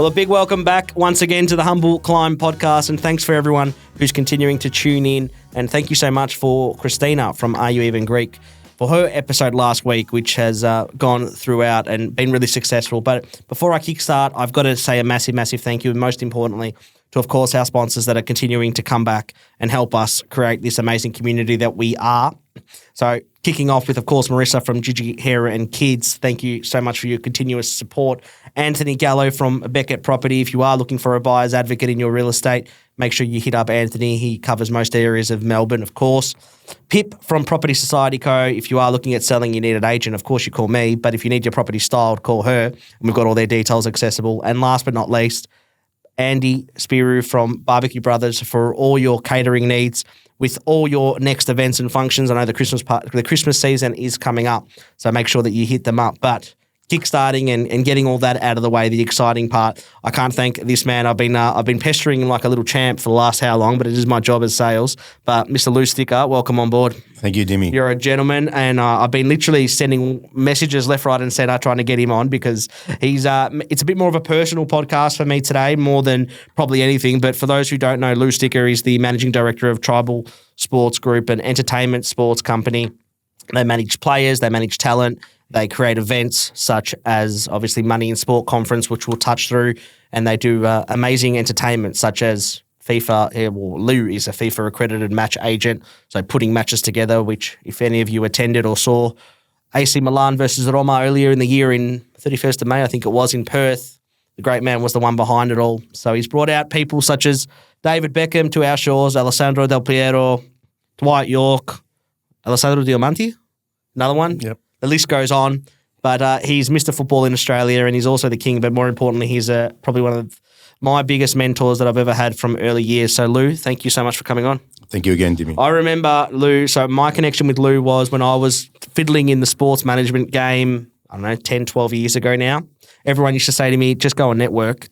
Well, a big welcome back once again to the Humble Climb podcast, and thanks for everyone who's continuing to tune in. And thank you so much for Christina from Are You Even Greek for her episode last week, which has gone throughout and been really successful. But before I kickstart, I've got to say a massive, massive thank you, and most importantly, to, of course, our sponsors that are continuing to come back and help us create this amazing community that we are. So kicking off with, of course, Marissa from Gigi Hair and Kids. Thank you so much for your continuous support. Anthony Gallo from Beckett Property. If you are looking for a buyer's advocate in your real estate, make sure you hit up Anthony. He covers most areas of Melbourne, of course. Pip from Property Society Co. If you are looking at selling, you need an agent, of course you call me. But if you need your property styled, call her. And we've got all their details accessible. And last but not least, Andy Spiru from Barbecue Brothers for all your catering needs with all your next events and functions. I know the Christmas season is coming up, so make sure that you hit them up. But kickstarting and getting all that out of the way, the exciting part, I can't thank this man. I've been pestering him like a little champ for the last how long, but it is my job as sales. But Mr. Lou Sticca, welcome on board. Thank you, Dimmy. You're a gentleman, and I've been literally sending messages left, right, and centre trying to get him on because he's. It's a bit more of a personal podcast for me today, more than probably anything. But for those who don't know, Lou Sticca is the managing director of Tribal Sports Group, an entertainment sports company. They manage players, they manage talent, they create events such as obviously Money in Sport Conference, which we'll touch through, and they do amazing entertainment such as FIFA. Well, Lou is a FIFA accredited match agent, so putting matches together, which if any of you attended or saw AC Milan versus Roma earlier in the year in 31st of May, I think it was, in Perth, the great man was the one behind it all. So he's brought out people such as David Beckham to our shores, Alessandro Del Piero, Dwight York, Alessandro Diamanti, another one. Yep. The list goes on. But he's Mr. Football in Australia, and he's also the king. But more importantly, he's probably one of my biggest mentors that I've ever had from early years. So, Lou, thank you so much for coming on. Thank you again, Dimmy. I remember Lou. So my connection with Lou was when I was fiddling in the sports management game, I don't know, 10, 12 years ago now. Everyone used to say to me, just go on network.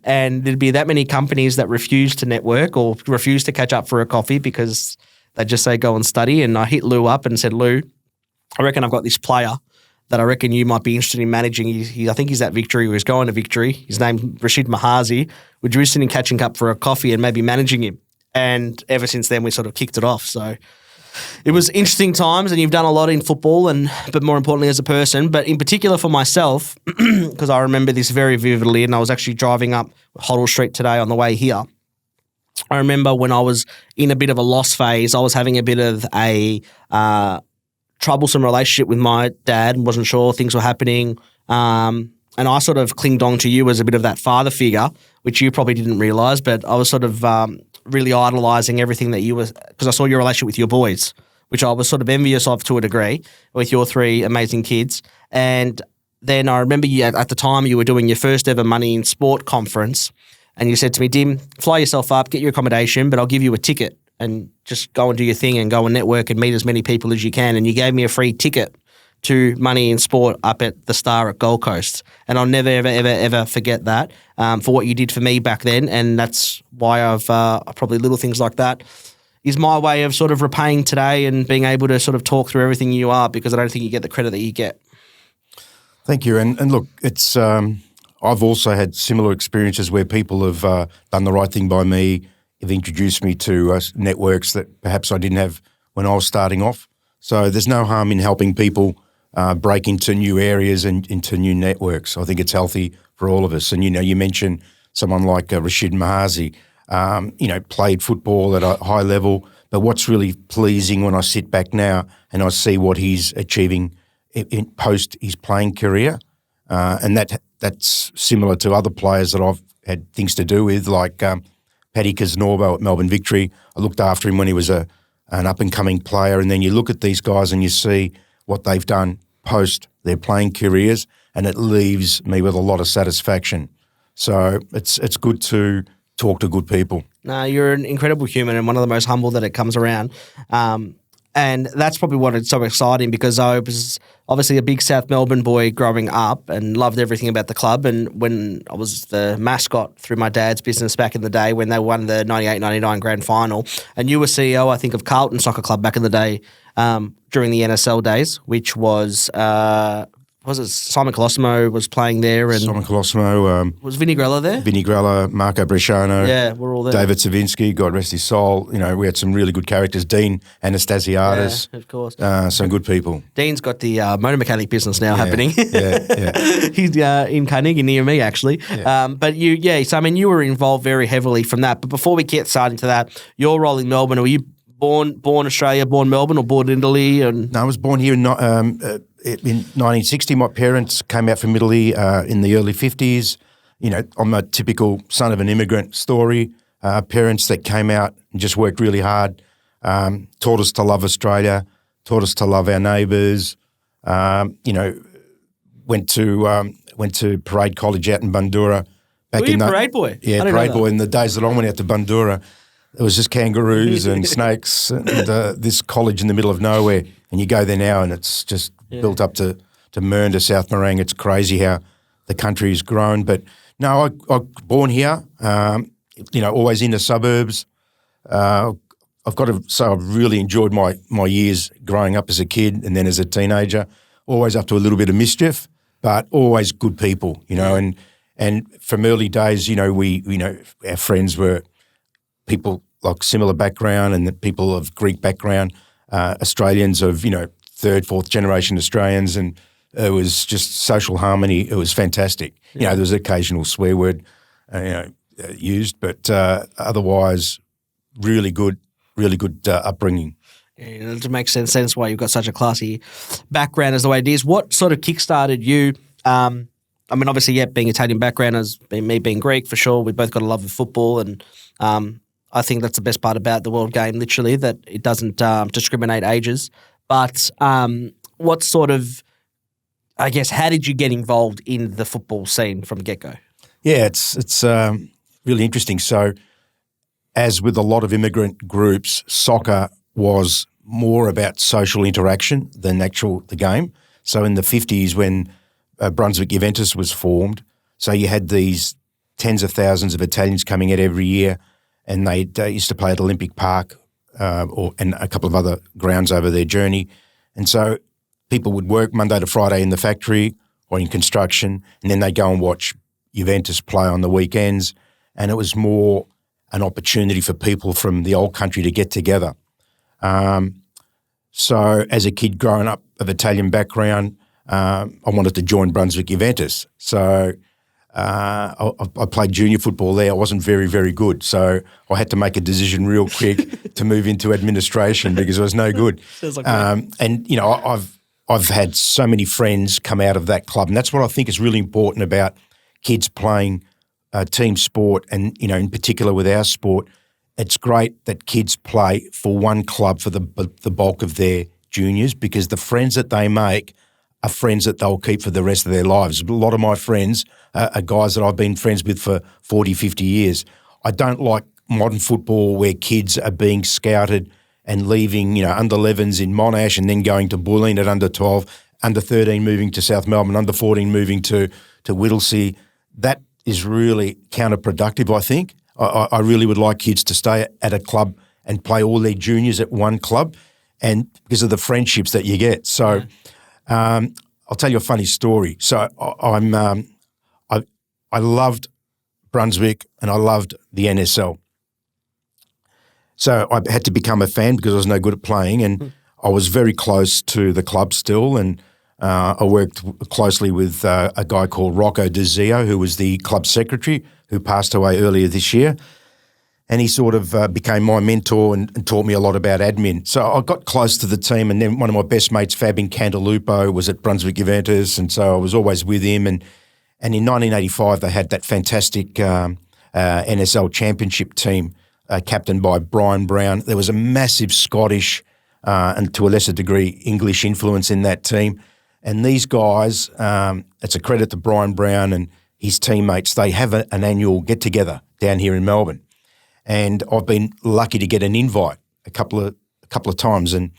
And there'd be that many companies that refused to network or refused to catch up for a coffee because they'd just say, go and study. And I hit Lou up and said, Lou, I reckon I've got this player that I reckon you might be interested in managing. I think he's at Victory, or he's going to Victory. His name's Rashid Mahazi. Would you be interested in catching up for a coffee and maybe managing him? And ever since then, we sort of kicked it off. So it was interesting times, and you've done a lot in football, but more importantly as a person. But in particular for myself, because I remember this very vividly, and I was actually driving up Hoddle Street today on the way here. I remember when I was in a bit of a loss phase, I was having a bit of a troublesome relationship with my dad and wasn't sure things were happening. And I sort of clinged on to you as a bit of that father figure, which you probably didn't realise, but I was sort of really idolising everything that you were, because I saw your relationship with your boys, which I was sort of envious of to a degree, with your three amazing kids. And then I remember you at the time you were doing your first ever Money in Sport conference, and you said to me, Dim, fly yourself up, get your accommodation, but I'll give you a ticket and just go and do your thing and go and network and meet as many people as you can. And you gave me a free ticket to Money in Sport up at the Star at Gold Coast. And I'll never, ever, ever, ever forget that for what you did for me back then. And that's why I've probably little things like that is my way of sort of repaying today and being able to sort of talk through everything you are, because I don't think you get the credit that you get. Thank you. And look, it's I've also had similar experiences where people have done the right thing by me, have introduced me to networks that perhaps I didn't have when I was starting off. So there's no harm in helping people break into new areas and into new networks. I think it's healthy for all of us. And, you mentioned someone like Rashid Mahazi, played football at a high level. But what's really pleasing when I sit back now and I see what he's achieving in post his playing career, and that's similar to other players that I've had things to do with, like Paddy Casnorbo at Melbourne Victory. I looked after him when he was an up-and-coming player, and then you look at these guys and you see what they've done post their playing careers, and it leaves me with a lot of satisfaction. So it's good to talk to good people. No, you're an incredible human and one of the most humble that it comes around. And that's probably what it's so exciting, because I was obviously a big South Melbourne boy growing up and loved everything about the club. And when I was the mascot through my dad's business back in the day when they won the 98-99 grand final, and you were CEO, I think, of Carlton Soccer Club back in the day during the NSL days, which was was it Simon Colosimo was playing there, and Simon Colosimo, was Vinnie Grella there? Vinnie Grella, Marco Bresciano. Yeah, we're all there. David Savinsky, God rest his soul. You know, we had some really good characters. Dean Anastasiadis. Yeah, of course. Some good people. Dean's got the motor mechanic business now happening. Yeah. He's in Carnegie near me, actually. Yeah. But so I mean, you were involved very heavily from that. But before we get started into that, your role in Melbourne, were you born Australia, born Melbourne, or born in Italy? And No, I was born here in 1960. My parents came out from Italy in the early 50s. You know, I'm a typical son of an immigrant story. Parents that came out and just worked really hard, taught us to love Australia, taught us to love our neighbours. You know, went to Parade College out in Bundoora. Were you a parade boy? Yeah, parade boy. In the days that I went out to Bundoora, it was just kangaroos and snakes and this college in the middle of nowhere. And you go there now and it's just built up to Mernda, South Morang. It's crazy how the country's grown. But no, I born here, you know, always in the suburbs. I've got to say I've really enjoyed my years growing up as a kid and then as a teenager, always up to a little bit of mischief, but always good people, you know. And from early days, you know, our friends were people like similar background and the people of Greek background, Australians of, you know, third, fourth generation Australians, and it was just social harmony. It was fantastic. You know, there was an occasional swear word, used, but otherwise really good upbringing. Yeah, it makes sense why you've got such a classy background as the way it is. What sort of kickstarted you? I mean, obviously, being Italian background as me being Greek, for sure. We both got a love of football, and I think that's the best part about the world game, literally, that it doesn't discriminate ages. But what sort of, I guess, how did you get involved in the football scene from the get-go? Yeah, it's really interesting. So, as with a lot of immigrant groups, soccer was more about social interaction than the game. So in the 50s when Brunswick Juventus was formed, so you had these tens of thousands of Italians coming out every year, and they used to play at Olympic Park and a couple of other grounds over their journey. And so people would work Monday to Friday in the factory or in construction, and then they'd go and watch Juventus play on the weekends, and it was more an opportunity for people from the old country to get together. So as a kid growing up of Italian background, I wanted to join Brunswick Juventus. So I played junior football there. I wasn't very, very good. So I had to make a decision real quick to move into administration because I was no good. Sounds like and, you know, I've had so many friends come out of that club, and that's what I think is really important about kids playing team sport, and, you know, in particular with our sport. It's great that kids play for one club for the bulk of their juniors, because the friends that they make are friends that they'll keep for the rest of their lives. A lot of my friends are guys that I've been friends with for 40, 50 years. I don't like modern football where kids are being scouted and leaving, you know, under 11s in Monash and then going to Bulleen at under 12, under 13 moving to South Melbourne, under 14 moving to Whittlesea. That is really counterproductive, I think. I really would like kids to stay at a club and play all their juniors at one club, and because of the friendships that you get. So I'll tell you a funny story. So I loved Brunswick and I loved the NSL. So I had to become a fan because I was no good at playing, and I was very close to the club still, and I worked closely with a guy called Rocco DeZio, who was the club secretary, who passed away earlier this year. And he sort of became my mentor and taught me a lot about admin. So I got close to the team, and then one of my best mates, Fabian Cantalupo, was at Brunswick Juventus, and so I was always with him. And in 1985, they had that fantastic NSL championship team captained by Brian Brown. There was a massive Scottish and to a lesser degree English influence in that team. And these guys, it's a credit to Brian Brown and his teammates, they have an annual get-together down here in Melbourne. And I've been lucky to get an invite a couple of times. And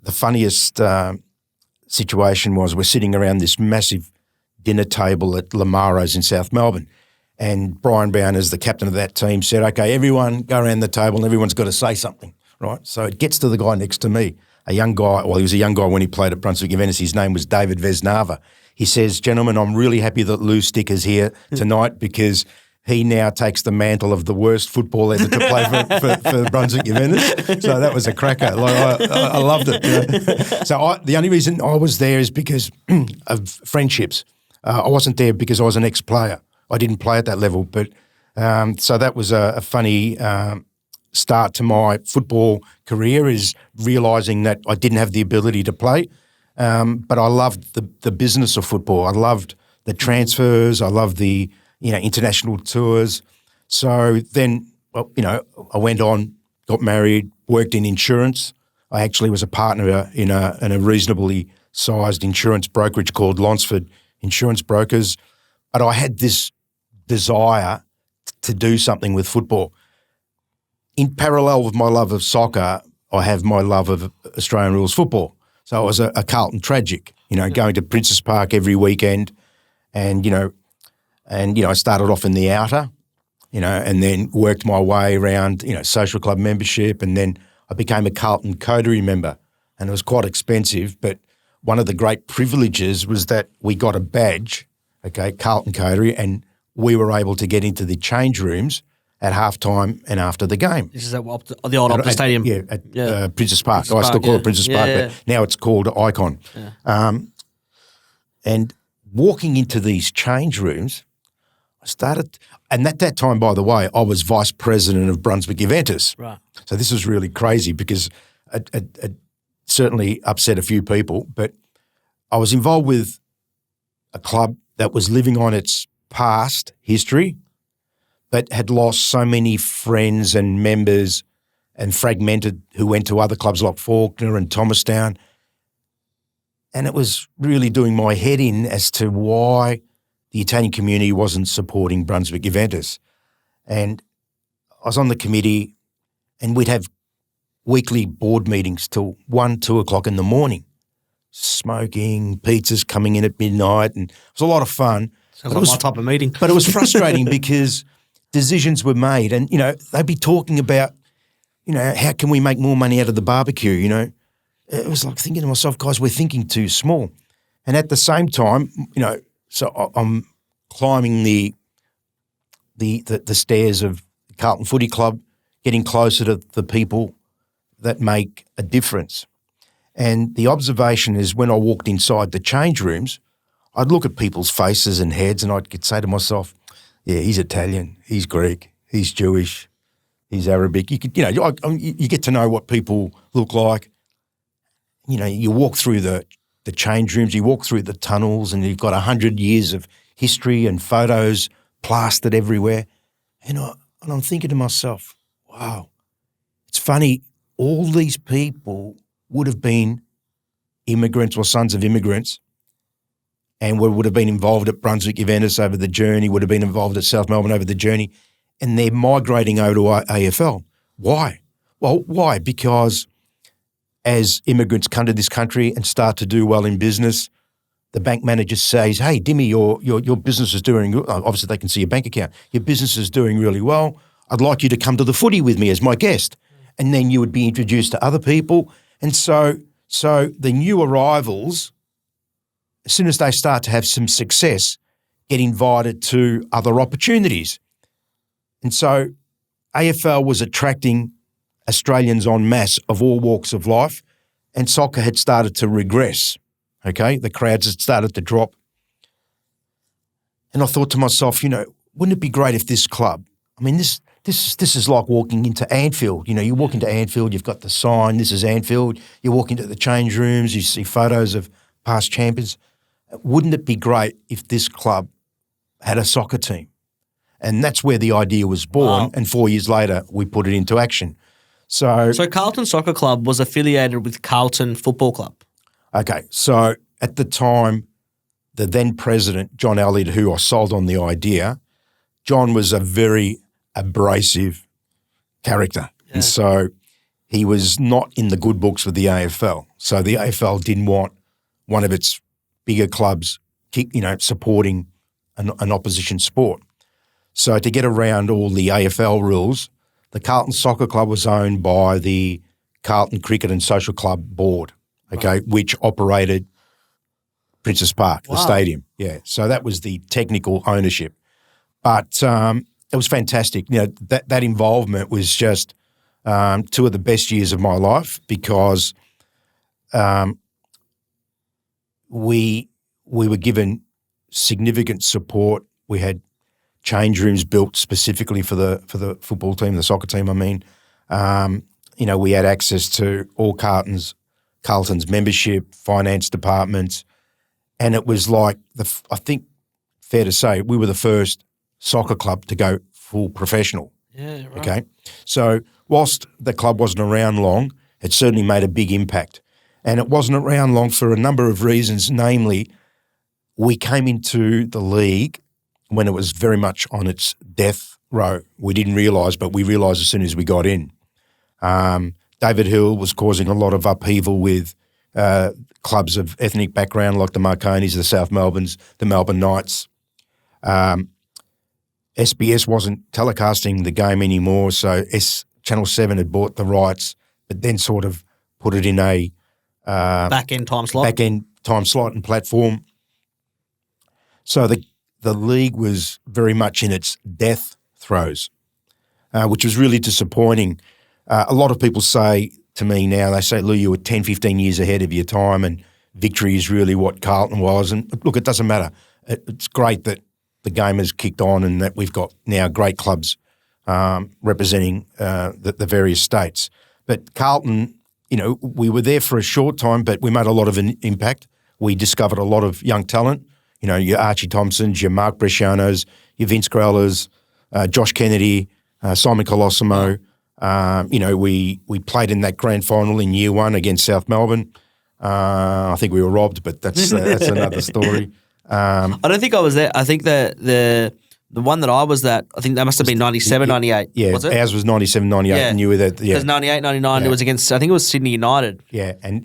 the funniest situation was we're sitting around this massive dinner table at Lamaro's in South Melbourne. And Brian Brown, as the captain of that team, said, okay, everyone go around the table and everyone's got to say something, right? So it gets to the guy next to me, a young guy. Well, he was a young guy when he played at Brunswick Juventus. His name was David Vesnava. he says, "Gentlemen, I'm really happy that Lou Sticca's here tonight because he now takes the mantle of the worst football ever to play for Brunswick Juventus." So that was a cracker. Like, I loved it. So the only reason I was there is because of friendships. I wasn't there because I was an ex-player. I didn't play at that level. But so that was a funny start to my football career, is realising that I didn't have the ability to play. But I loved the business of football. I loved the transfers. I loved the international tours. So then, I went on, got married, worked in insurance. I actually was a partner in a reasonably sized insurance brokerage called Lonsford Insurance Brokers. But I had this desire to do something with football. In parallel with my love of soccer, I have my love of Australian rules football. So I was a Carlton tragic, going to Princess Park every weekend, and I started off in the outer, and then worked my way around, social club membership, and then I became a Carlton coterie member, and it was quite expensive. But one of the great privileges was that we got a badge, Carlton coterie, and we were able to get into the change rooms at halftime and after the game. This is at the old Optus Stadium. At Princess Park. I still call it Princess Park, but now it's called Icon. Yeah. And walking into these change rooms, I started, and at that time, by the way, I was vice president of Brunswick Juventus. Right. So this was really crazy because it certainly upset a few people, but I was involved with a club that was living on its past history, but had lost so many friends and members and fragmented, who went to other clubs like Faulkner and Thomastown. And it was really doing my head in as to why the Italian community wasn't supporting Brunswick Juventus. And I was on the committee, and we'd have weekly board meetings till 1, 2 o'clock in the morning, smoking, pizzas coming in at midnight, and it was a lot of fun. Sounds like my type of meeting. But it was frustrating because decisions were made, and, they'd be talking about, how can we make more money out of the barbecue, It was like thinking to myself, guys, we're thinking too small. And at the same time, so I'm climbing the stairs of Carlton Footy Club, getting closer to the people that make a difference. And the observation is, when I walked inside the change rooms, I'd look at people's faces and heads, and I'd say to myself, yeah, he's Italian, he's Greek, he's Jewish, he's Arabic. You get to know what people look like. You walk through the change rooms, you walk through the tunnels, and you've got 100 years of history and photos plastered everywhere. And I'm thinking to myself, wow, it's funny, all these people would have been immigrants or sons of immigrants, and would have been involved at Brunswick Juventus over the journey, would have been involved at South Melbourne over the journey, and they're migrating over to AFL. Why? Well, why? Because as immigrants come to this country and start to do well in business, the bank manager says, hey, Dimmy, your business is doing good. Obviously, they can see your bank account. Your business is doing really well. I'd like you to come to the footy with me as my guest. And then you would be introduced to other people. And so the new arrivals, as soon as they start to have some success, get invited to other opportunities. And so AFL was attracting Australians en masse of all walks of life, and soccer had started to regress, The crowds had started to drop. And I thought to myself, wouldn't it be great if this club, this is like walking into Anfield. You walk into Anfield, you've got the sign, this is Anfield. You walk into the change rooms, you see photos of past champions. Wouldn't it be great if this club had a soccer team? And that's where the idea was born. Wow. And 4 years later, we put it into action. So Carlton Soccer Club was affiliated with Carlton Football Club. Okay, so at the time, the then president, John Elliott, who I sold on the idea, John was a very abrasive character. Yeah. And so he was not in the good books with the AFL. So the AFL didn't want one of its bigger clubs, supporting an opposition sport. So to get around all the AFL rules, the Carlton Soccer Club was owned by the Carlton Cricket and Social Club Board, which operated Princess Park, the stadium. Yeah, so that was the technical ownership. But it was fantastic. That involvement was just two of the best years of my life because we were given significant support. We had change rooms built specifically for the football team, the soccer team. I mean, we had access to all Carlton's membership, finance departments, and it was like I think fair to say we were the first soccer club to go full professional. Yeah, right. Okay, so whilst the club wasn't around long, it certainly made a big impact, and it wasn't around long for a number of reasons. Namely, we came into the league when it was very much on its death row. We didn't realise, but we realised as soon as we got in. David Hill was causing a lot of upheaval with clubs of ethnic background like the Marconis, the South Melbournes, the Melbourne Knights. SBS wasn't telecasting the game anymore, so Channel 7 had bought the rights, but then sort of put it in a back-end time slot and platform. So the league was very much in its death throes, which was really disappointing. A lot of people say to me now, they say, Lou, you were 10, 15 years ahead of your time and victory is really what Carlton was. And look, it doesn't matter. It's great that the game has kicked on and that we've got now great clubs representing the various states. But Carlton, we were there for a short time, but we made a lot of an impact. We discovered a lot of young talent. Your Archie Thompsons, your Mark Brescianos, your Vince Growlers, Josh Kennedy, Simon Colosimo. We played in that grand final in year one against South Melbourne. I think we were robbed, but that's another story. I don't think I was there. I think the one that I was at, I think that must have been 97, 98. Yeah, was it? Ours was 97, 98, and you were there. Yeah. It was 98, 99. It was against, I think it was Sydney United. Yeah, and,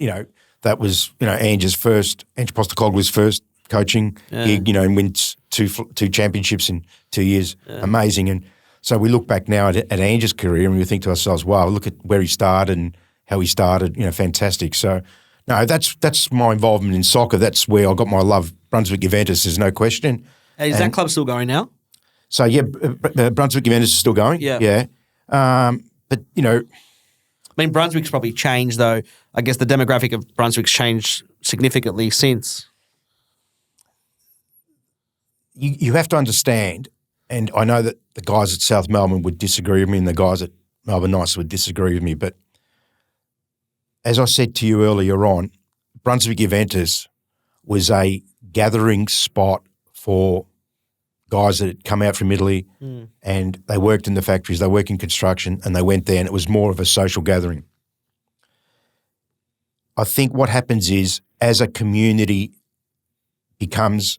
that was, Ange Postecoglou's first coaching gig, and wins two championships in 2 years. Yeah. Amazing. And so we look back now at Ange's career and we think to ourselves, wow, look at where he started and how he started, fantastic. So, no, that's my involvement in soccer. That's where I got my love. Brunswick Juventus, there's no question. Is that club still going now? So, yeah, Brunswick Juventus is still going. Yeah. But, I mean, Brunswick's probably changed, though. I guess the demographic of Brunswick's changed significantly since. You have to understand, and I know that the guys at South Melbourne would disagree with me and the guys at Melbourne Knights would disagree with me, but as I said to you earlier on, Brunswick Juventus was a gathering spot for guys that had come out from Italy and they worked in the factories, they worked in construction, and they went there and it was more of a social gathering. I think what happens is as a community becomes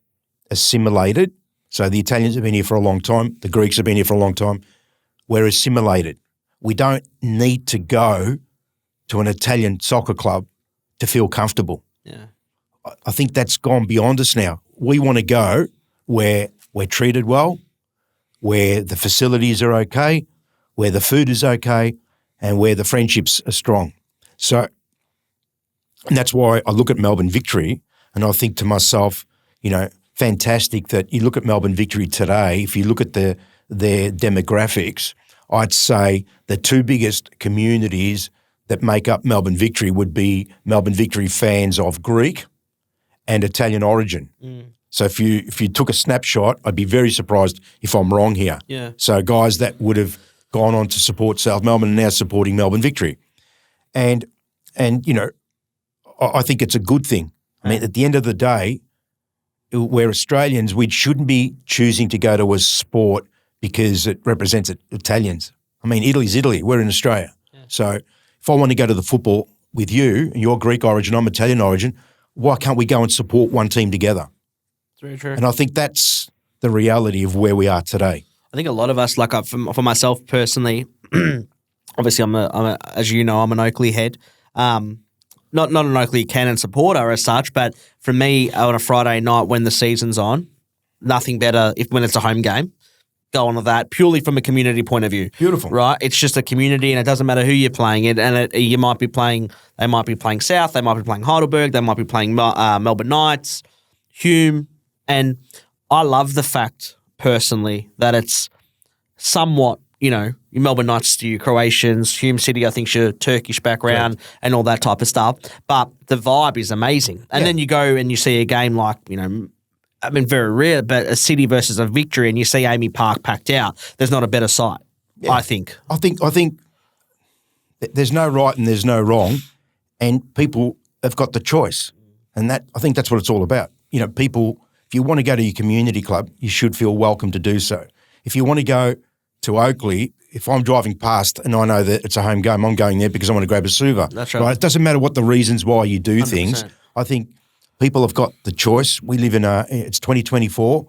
assimilated, so the Italians have been here for a long time, the Greeks have been here for a long time, we're assimilated. We don't need to go to an Italian soccer club to feel comfortable. Yeah, I think that's gone beyond us now. We want to go where we're treated well, where the facilities are okay, where the food is okay, and where the friendships are strong. So, and that's why I look at Melbourne Victory and I think to myself, fantastic that you look at Melbourne Victory today. If you look at their demographics, I'd say the two biggest communities that make up Melbourne Victory would be Melbourne Victory fans of Greek and Italian origin. So if you took a snapshot, I'd be very surprised if I'm wrong here. Yeah. So guys that would have gone on to support South Melbourne and now supporting Melbourne Victory. And I think it's a good thing. I mean, at the end of the day, we're Australians, we shouldn't be choosing to go to a sport because it represents Italians. I mean, Italy's Italy. We're in Australia. Yeah. So if I want to go to the football with you, and you're Greek origin, I'm Italian origin, why can't we go and support one team together? It's very true. And I think that's the reality of where we are today. I think a lot of us, like for myself personally, obviously I'm as you know, I'm an Oakley head. Not an Oakley Cannon supporter as such, but for me on a Friday night when the season's on, nothing better when it's a home game. Go on to that purely from a community point of view. Beautiful, right? It's just a community, and it doesn't matter who you're playing it. And you might be playing. They might be playing South. They might be playing Heidelberg. They might be playing Melbourne Knights. Hume, and I love the fact personally that it's somewhat, your Melbourne Knights to your Croatians, Hume City, I think, your Turkish background and all that type of stuff. But the vibe is amazing. And then you go and you see a game like, very rare, but a City versus a Victory, and you see Amy Park packed out. There's not a better sight, I think. I think there's no right and there's no wrong, and people have got the choice. And I think that's what it's all about. People, if you want to go to your community club, you should feel welcome to do so. If you want to go to Oakley, if I'm driving past and I know that it's a home game, I'm going there because I want to grab a suva. That's right. It doesn't matter what the reasons why you do 100%. things. I think people have got the choice. We live it's 2024.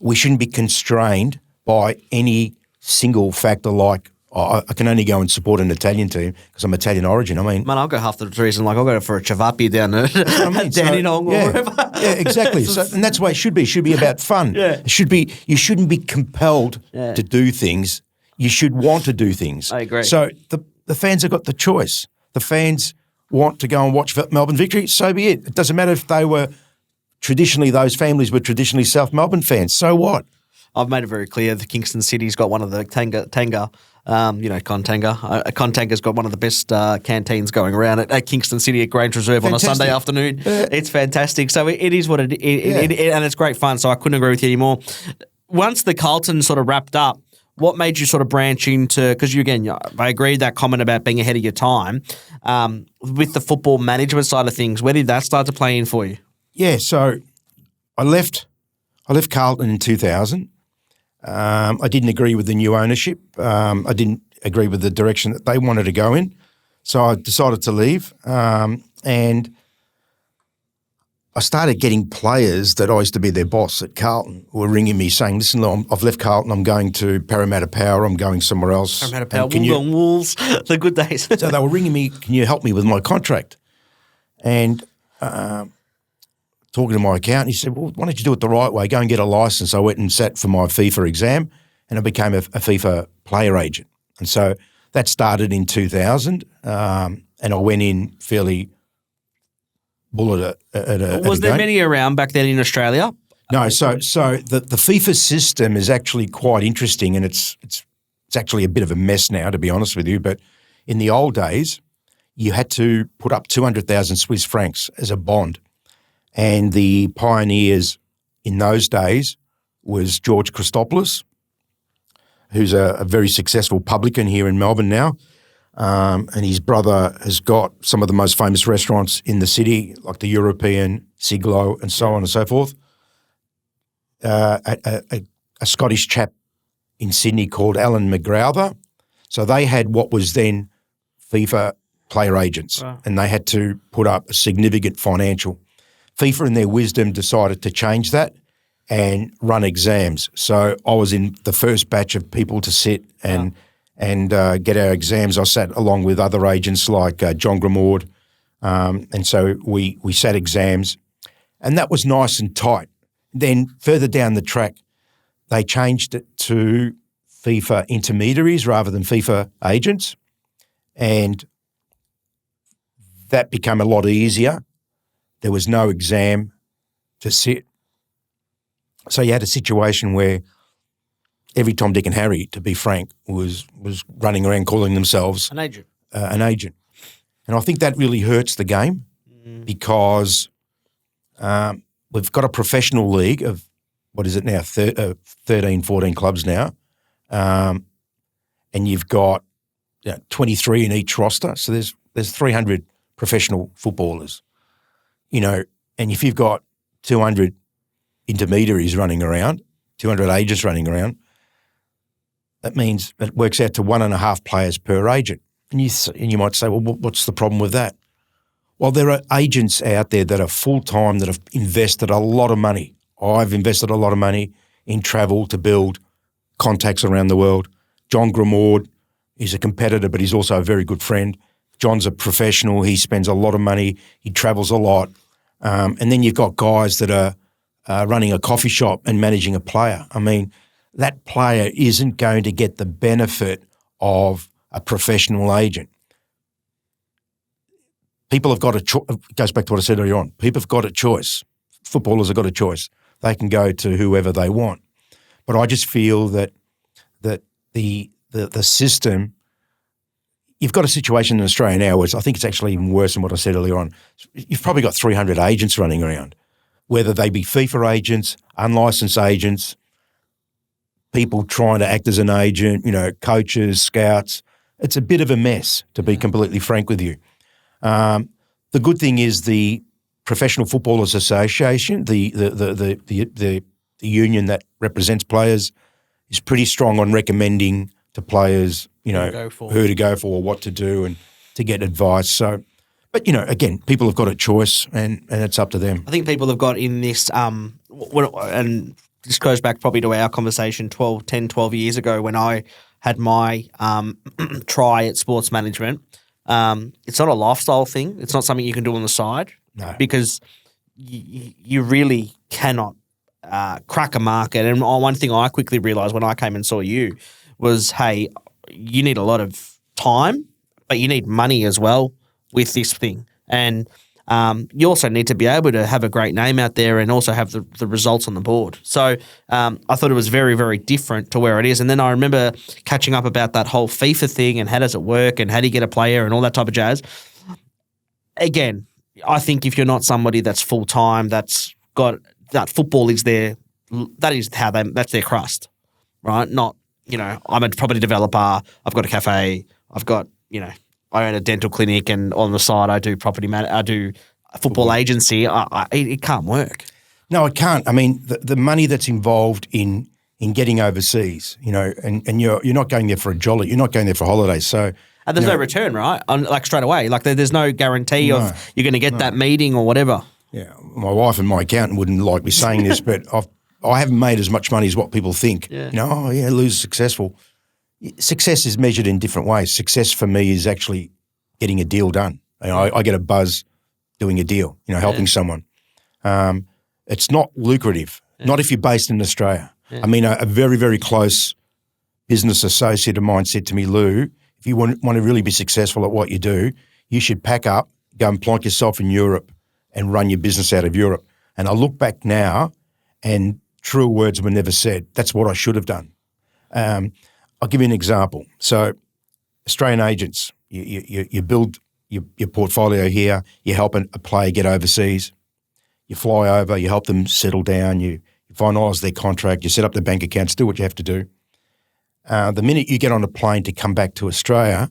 We shouldn't be constrained by any single factor like, I can only go and support an Italian team because I'm Italian origin. I mean, Man, I'll go half the reason. Like, I'll go for a Chavapi down there, down in Hong Kong. Yeah, exactly. And that's the way it should be. It should be about fun. Yeah. You shouldn't be compelled to do things. You should want to do things. I agree. So the fans have got the choice. The fans want to go and watch Melbourne Victory, so be it. It doesn't matter if those families were traditionally South Melbourne fans. So what? I've made it very clear the Kingston City's got one of the Kontanga. Kontanga's got one of the best canteens going around at Kingston City at Grange Reserve on a Sunday afternoon. It's fantastic. So it is what it and it's great fun. So I couldn't agree with you anymore. Once the Carlton sort of wrapped up, what made you sort of branch into, because I agree with that comment about being ahead of your time, with the football management side of things, where did that start to play in for you? Yeah, so I left Carlton in 2000. I didn't agree with the new ownership. I didn't agree with the direction that they wanted to go in. So I decided to leave. And I started getting players that I used to be their boss at Carlton who were ringing me saying, listen, I've left Carlton. I'm going to Parramatta Power. I'm going somewhere else. Parramatta Power, Wollongong Wolves, the good days. So they were ringing me, can you help me with my contract? And talking to my accountant, he said, well, why don't you do it the right way? Go and get a license. I went and sat for my FIFA exam and I became a FIFA player agent. And so that started in 2000 and I went in fairly bullet at a Was there many around back then in Australia? No, so the FIFA system is actually quite interesting and it's actually a bit of a mess now, to be honest with you. But in the old days, you had to put up 200,000 Swiss francs as a bond. And the pioneers in those days was George Christopoulos, who's a very successful publican here in Melbourne now. And his brother has got some of the most famous restaurants in the city, like the European, Siglo, and so on and so forth. A Scottish chap in Sydney called Alan McGrowther. So they had what was then FIFA player agents, and they had to put up a significant financial. FIFA, in their wisdom, decided to change that and run exams. So I was in the first batch of people to sit and get our exams. I sat along with other agents like John Grimord, and so we sat exams, and that was nice and tight. Then further down the track, they changed it to FIFA intermediaries rather than FIFA agents, and that became a lot easier. There was no exam to sit. So you had a situation where every Tom, Dick and Harry, to be frank, was running around calling themselves an agent. And I think that really hurts the game because we've got a professional league of, what is it now, 13, 14 clubs now, and you've got 23 in each roster. So there's 300 professional footballers, and if you've got 200 intermediaries running around, 200 agents running around, that means it works out to 1.5 players per agent. And you might say, well, what's the problem with that? Well, there are agents out there that are full-time that have invested a lot of money. I've invested a lot of money in travel to build contacts around the world. John Grimord is a competitor, but he's also a very good friend. John's a professional. He spends a lot of money. He travels a lot. And then you've got guys that are running a coffee shop and managing a player. I mean, that player isn't going to get the benefit of a professional agent. People have got it goes back to what I said earlier on. People have got a choice. footballers have got a choice. They can go to whoever they want. But I just feel that the system, you've got a situation in Australia now where I think it's actually even worse than what I said earlier on. You've probably got 300 agents running around, whether they be FIFA agents, unlicensed agents, people trying to act as an agent, coaches, scouts. It's a bit of a mess, to be completely frank with you. The good thing is the Professional Footballers Association, the union that represents players, is pretty strong on recommending to players, who to go for or what to do and to get advice. So, but, again, people have got a choice and it's up to them. I think people have got in this, and this goes back probably to our conversation 10, 12 years ago when I had my try at sports management. It's not a lifestyle thing. It's not something you can do on the side. No. Because you really cannot crack a market. And one thing I quickly realised when I came and saw you was, hey, you need a lot of time, but you need money as well with this thing. And you also need to be able to have a great name out there and also have the results on the board. So I thought it was very, very different to where it is. And then I remember catching up about that whole FIFA thing and how does it work and how do you get a player and all that type of jazz. Again, I think if you're not somebody that's full-time, that's got that football is their, that's their crust, right? Not, I'm a property developer, I've got a cafe, I've got, I own a dental clinic and on the side I do I do a football agency. It can't work. No, it can't. I mean, the money that's involved in getting overseas, and you're not going there for a jolly, you're not going there for holidays. So, and there's no return, right? Like straight away. Like there's no guarantee of you're going to get that meeting or whatever. Yeah, my wife and my accountant wouldn't like me saying this, but I haven't made as much money as what people think. Yeah. Lose successful. Success is measured in different ways. Success for me is actually getting a deal done. I get a buzz doing a deal, helping someone. It's not lucrative, not if you're based in Australia. Yeah. I mean, a very, very close business associate of mine said to me, Lou, if you want to really be successful at what you do, you should pack up, go and plonk yourself in Europe and run your business out of Europe. And I look back now and truer words were never said. That's what I should have done. I'll give you an example. So Australian agents, you build your portfolio here, you help a player get overseas, you fly over, you help them settle down, you finalise their contract, you set up their bank accounts, do what you have to do. The minute you get on a plane to come back to Australia,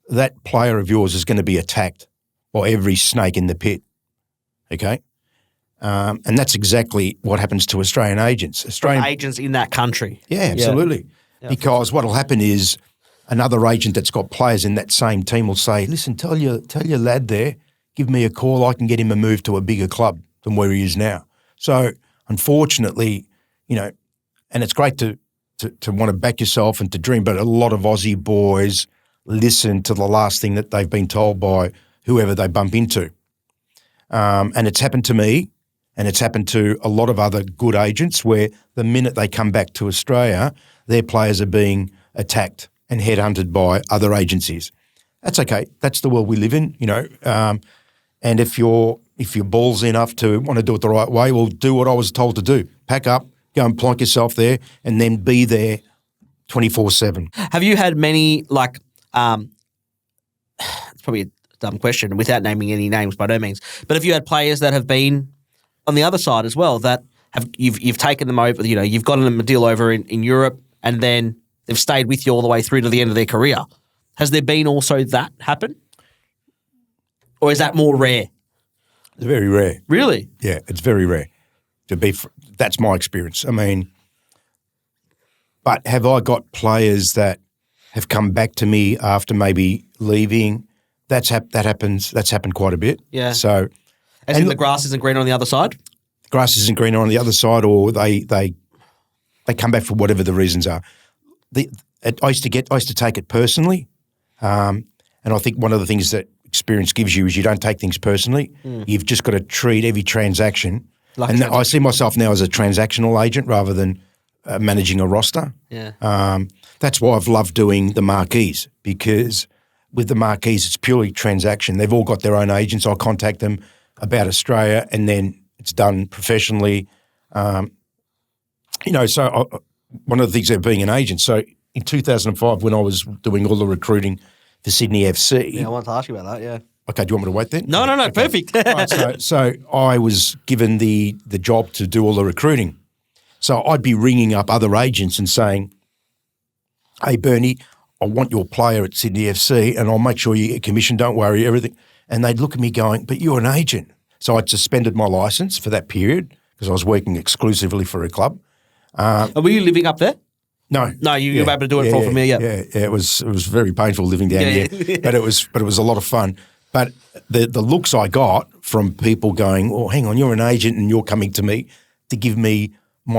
that player of yours is going to be attacked by every snake in the pit, okay? And that's exactly what happens to Australian agents. Australian agents in that country. Yeah, absolutely. Yeah. Because what will happen is another agent that's got players in that same team will say, listen, tell your lad there, give me a call, I can get him a move to a bigger club than where he is now. So unfortunately, and it's great to want to back yourself and to dream, but a lot of Aussie boys listen to the last thing that they've been told by whoever they bump into. And it's happened to me and it's happened to a lot of other good agents where the minute they come back to Australia, their players are being attacked and headhunted by other agencies. That's okay. That's the world we live in, and if you're ballsy enough to want to do it the right way, well, do what I was told to do. Pack up, go and plonk yourself there and then be there 24/7. Have you had many, it's probably a dumb question without naming any names by no means, but have you had players that have been on the other side as well that you've taken them over, you've gotten them a deal over in Europe and then they've stayed with you all the way through to the end of their career? Has there been also that happen? Or is that more rare? It's very rare. Really? Yeah, it's very rare. That's my experience. I mean, but have I got players that have come back to me after maybe leaving? That happens. That's happened quite a bit. Yeah. So, the grass isn't greener on the other side? The grass isn't greener on the other side, or they come back for whatever the reasons are. I used to take it personally, and I think one of the things that experience gives you is you don't take things personally. You've just got to treat every transaction. I see myself now as a transactional agent rather than managing a roster. Yeah. That's why I've loved doing the marquees, because with the marquees it's purely transaction. They've all got their own agents. I'll contact them about Australia and then It's done professionally. One of the things of being an agent. So in 2005, when I was doing all the recruiting for Sydney FC. Yeah, I wanted to ask you about that, yeah. Okay, do you want me to wait then? No, okay. Perfect. Right, so I was given the job to do all the recruiting. So I'd be ringing up other agents and saying, hey, Bernie, I want your player at Sydney FC and I'll make sure you get commission, don't worry, everything. And they'd look at me going, but you're an agent. So I'd suspended my license for that period because I was working exclusively for a club. Were you living up there? No. No, you were able to do it from here, yeah. It was very painful living down here, but it was a lot of fun. But the looks I got from people going, oh, hang on, you're an agent and you're coming to me to give me do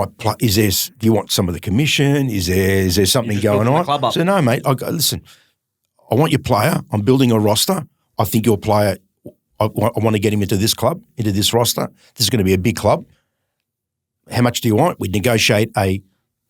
you want some of the commission? Is there something going on? So no, mate, listen, I want your player. I'm building a roster. I think your player, I want to get him into this club, into this roster. This is going to be a big club. How much do you want? We'd negotiate a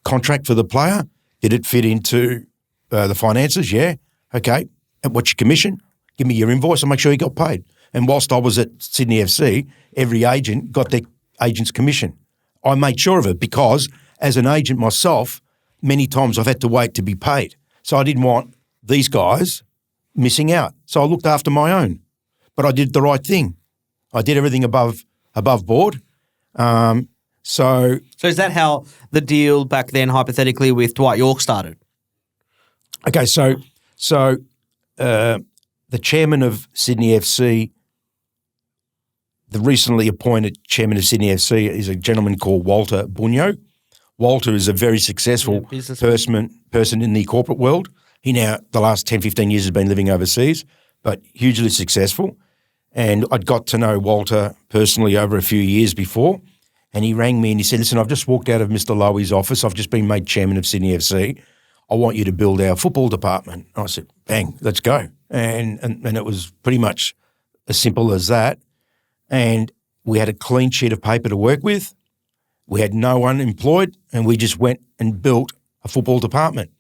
contract for the player. Did it fit into the finances? Yeah. Okay. And what's your commission? Give me your invoice. I'll make sure you got paid. And whilst I was at Sydney FC, every agent got their agent's commission. I made sure of it because as an agent myself, many times I've had to wait to be paid. So I didn't want these guys missing out. So I looked after my own. But I did the right thing. I did everything above board. So is that how the deal back then, hypothetically, with Dwight Yorke started? Okay, so the chairman of Sydney FC, the recently appointed chairman of Sydney FC is a gentleman called Walter Bunyo. Walter is a very successful person in the corporate world. He now, the last 10, 15 years, has been living overseas, but hugely successful. And I'd got to know Walter personally over a few years before. And he rang me and he said, listen, I've just walked out of Mr. Lowy's office. I've just been made chairman of Sydney FC. I want you to build our football department. I said, bang, let's go. And it was pretty much as simple as that. And we had a clean sheet of paper to work with. We had no one employed and we just went and built a football department.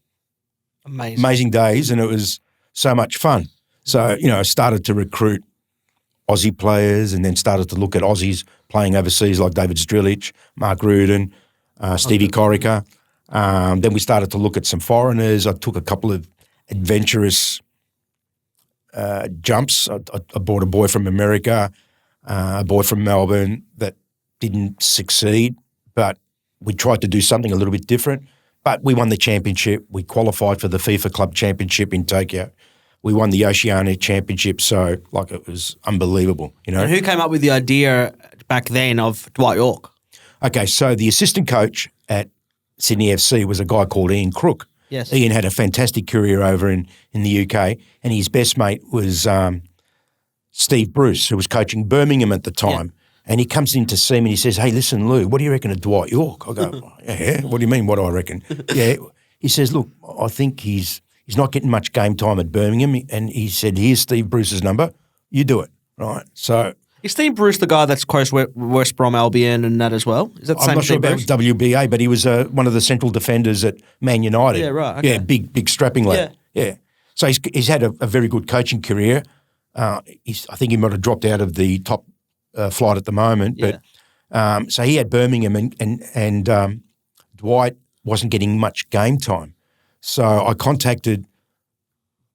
Amazing days, and it was so much fun. So, I started to recruit Aussie players and then started to look at Aussies playing overseas like David Strilic, Mark Rudin, Stevie Corica. Then we started to look at some foreigners. I took a couple of adventurous jumps. I bought a boy from America, a boy from Melbourne that didn't succeed, but we tried to do something a little bit different. But we won the championship. We qualified for the FIFA Club Championship in Tokyo. We won the Oceania Championship, so it was unbelievable, And who came up with the idea back then of Dwight Yorke? Okay, so the assistant coach at Sydney FC was a guy called Ian Crook. Yes. Ian had a fantastic career over in the UK, and his best mate was Steve Bruce, who was coaching Birmingham at the time. Yeah. And he comes in to see me and he says, hey, listen, Lou, what do you reckon of Dwight Yorke? I go, yeah, what do you mean, what do I reckon? Yeah. He says, look, I think he's not getting much game time at Birmingham. And he said, here's Steve Bruce's number. You do it, right? So is Steve Bruce the guy that's coached West Brom Albion and that as well? Is that the same? I'm not sure about WBA, but he was one of the central defenders at Man United. Yeah, right. Okay. Yeah, big strapping lad. Yeah. So he's had a very good coaching career. I think he might have dropped out of the top flight at the moment. Yeah. But so he had Birmingham and Dwight wasn't getting much game time. So I contacted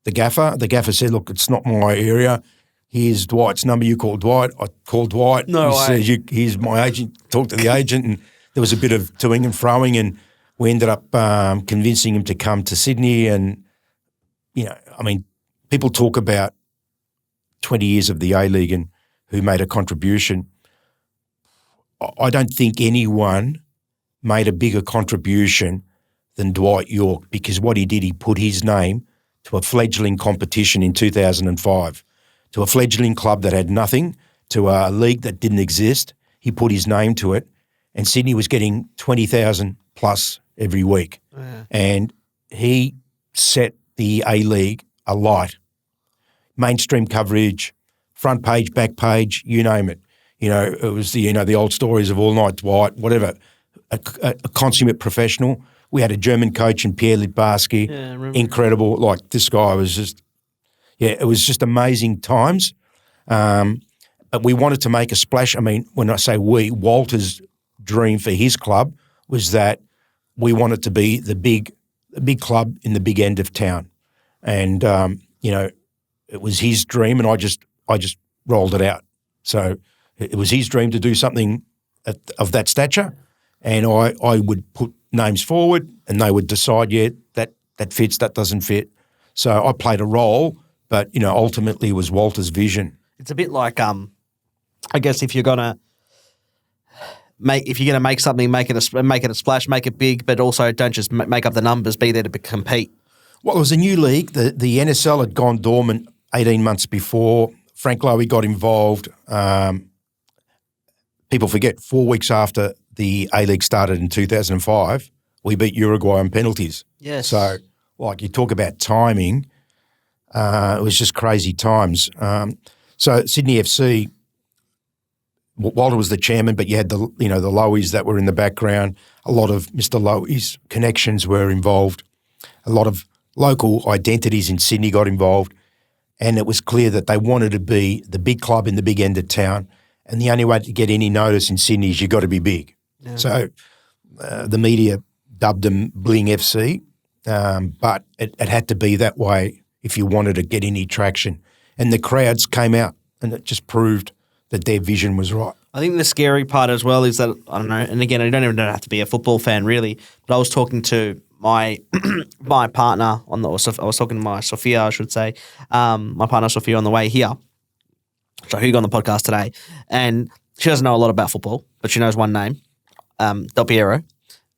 the gaffer. The gaffer said, look, it's not my area. Here's Dwight's number. You call Dwight. I called Dwight. No way. He says, here's my agent. Talk to the agent. And there was a bit of toing and froing, and we ended up convincing him to come to Sydney. And, people talk about 20 years of the A-League and who made a contribution. I don't think anyone made a bigger contribution than Dwight Yorke, because what he did, he put his name to a fledgling competition in 2005, to a fledgling club that had nothing, to a league that didn't exist. He put his name to it, and Sydney was getting 20,000 plus every week. Yeah. And he set the A-League alight. Mainstream coverage, front page, back page, you name it. It was the old stories of All Night Dwight, whatever. A consummate professional. We had a German coach in Pierre Litbarski, incredible. Like, this guy was just, it was just amazing times. But but we wanted to make a splash. I mean, when I say we, Walter's dream for his club was that we wanted to be the big club in the big end of town. And, it was his dream, and I just rolled it out. So it was his dream to do something of that stature, and I would put names forward, and they would decide, that fits, that doesn't fit. So I played a role, but ultimately it was Walter's vision. It's a bit like, I guess if you're gonna make something, make it a splash, make it big, but also don't just make up the numbers. Be there to compete. Well, it was a new league. The NSL had gone dormant 18 months before. Frank Lowy got involved. People forget 4 weeks after the A-League started in 2005, we beat Uruguay on penalties. Yes. So, you talk about timing, it was just crazy times. So Sydney FC, Walter was the chairman, but you had the Lowies that were in the background. A lot of Mr. Lowy's connections were involved. A lot of local identities in Sydney got involved, and it was clear that they wanted to be the big club in the big end of town, and the only way to get any notice in Sydney is you got to be big. Yeah. So the media dubbed them Bling FC, but it had to be that way if you wanted to get any traction. And the crowds came out, and it just proved that their vision was right. I think the scary part as well is that, I don't know, and again, I don't even have to be a football fan really, but I was talking to my partner I was talking to my Sophia, I should say, my partner Sophia on the way here. So who got on the podcast today, and she doesn't know a lot about football, but she knows one name, Del Piero,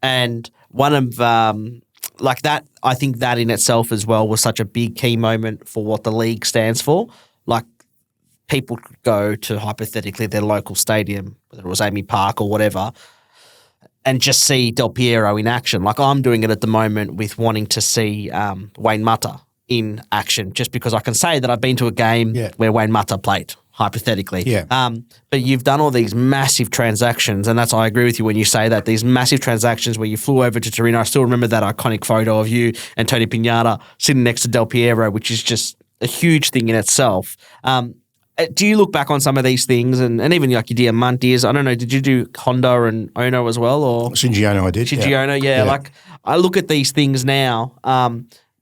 and one of that. I think that in itself as well was such a big key moment for what the league stands for. Like, people could go to hypothetically their local stadium, whether it was Amy Park or whatever, and just see Del Piero in action. Like I'm doing it at the moment with wanting to see Wayne Mata in action, just because I can say that I've been to a game where Wayne Mata played, hypothetically. Yeah. But you've done all these massive transactions, and I agree with you when you say that, these massive transactions where you flew over to Torino. I still remember that iconic photo of you and Tony Pignata sitting next to Del Piero, which is just a huge thing in itself. Do you look back on some of these things, and even like your Diamantes? I don't know, did you do Honda and Ono as well? Or Shinji I did. Shinji Ono, yeah. Like, I look at these things now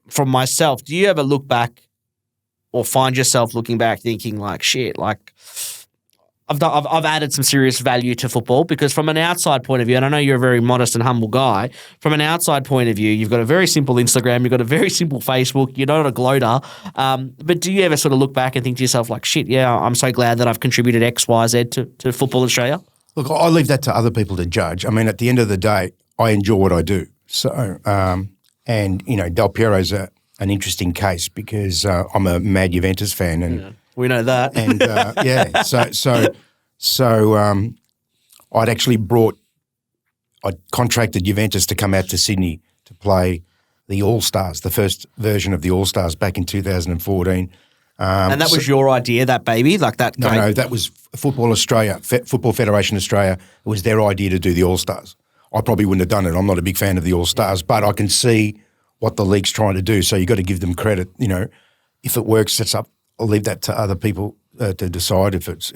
from myself. Do you ever look back or find yourself looking back thinking like, shit, like I've added some serious value to football? Because from an outside point of view, and I know you're a very modest and humble guy, from an outside point of view, you've got a very simple Instagram, you've got a very simple Facebook, you're not a gloater. But do you ever sort of look back and think to yourself like, shit, yeah, I'm so glad that I've contributed X, Y, Z to football in Australia? Look, I leave that to other people to judge. I mean, at the end of the day, I enjoy what I do. So, Del Piero's an interesting case because I'm a mad Juventus fan, and we know that. And so I'd actually I'd contracted Juventus to come out to Sydney to play the All-Stars, the first version of the All-Stars back in 2014. And that was your idea, that baby? Like that? No, that was Football Australia, Football Federation Australia. It was their idea to do the All-Stars. I probably wouldn't have done it. I'm not a big fan of the All-Stars, but I can see what the league's trying to do. So you've got to give them credit. If it works, I'll leave that to other people to decide if it's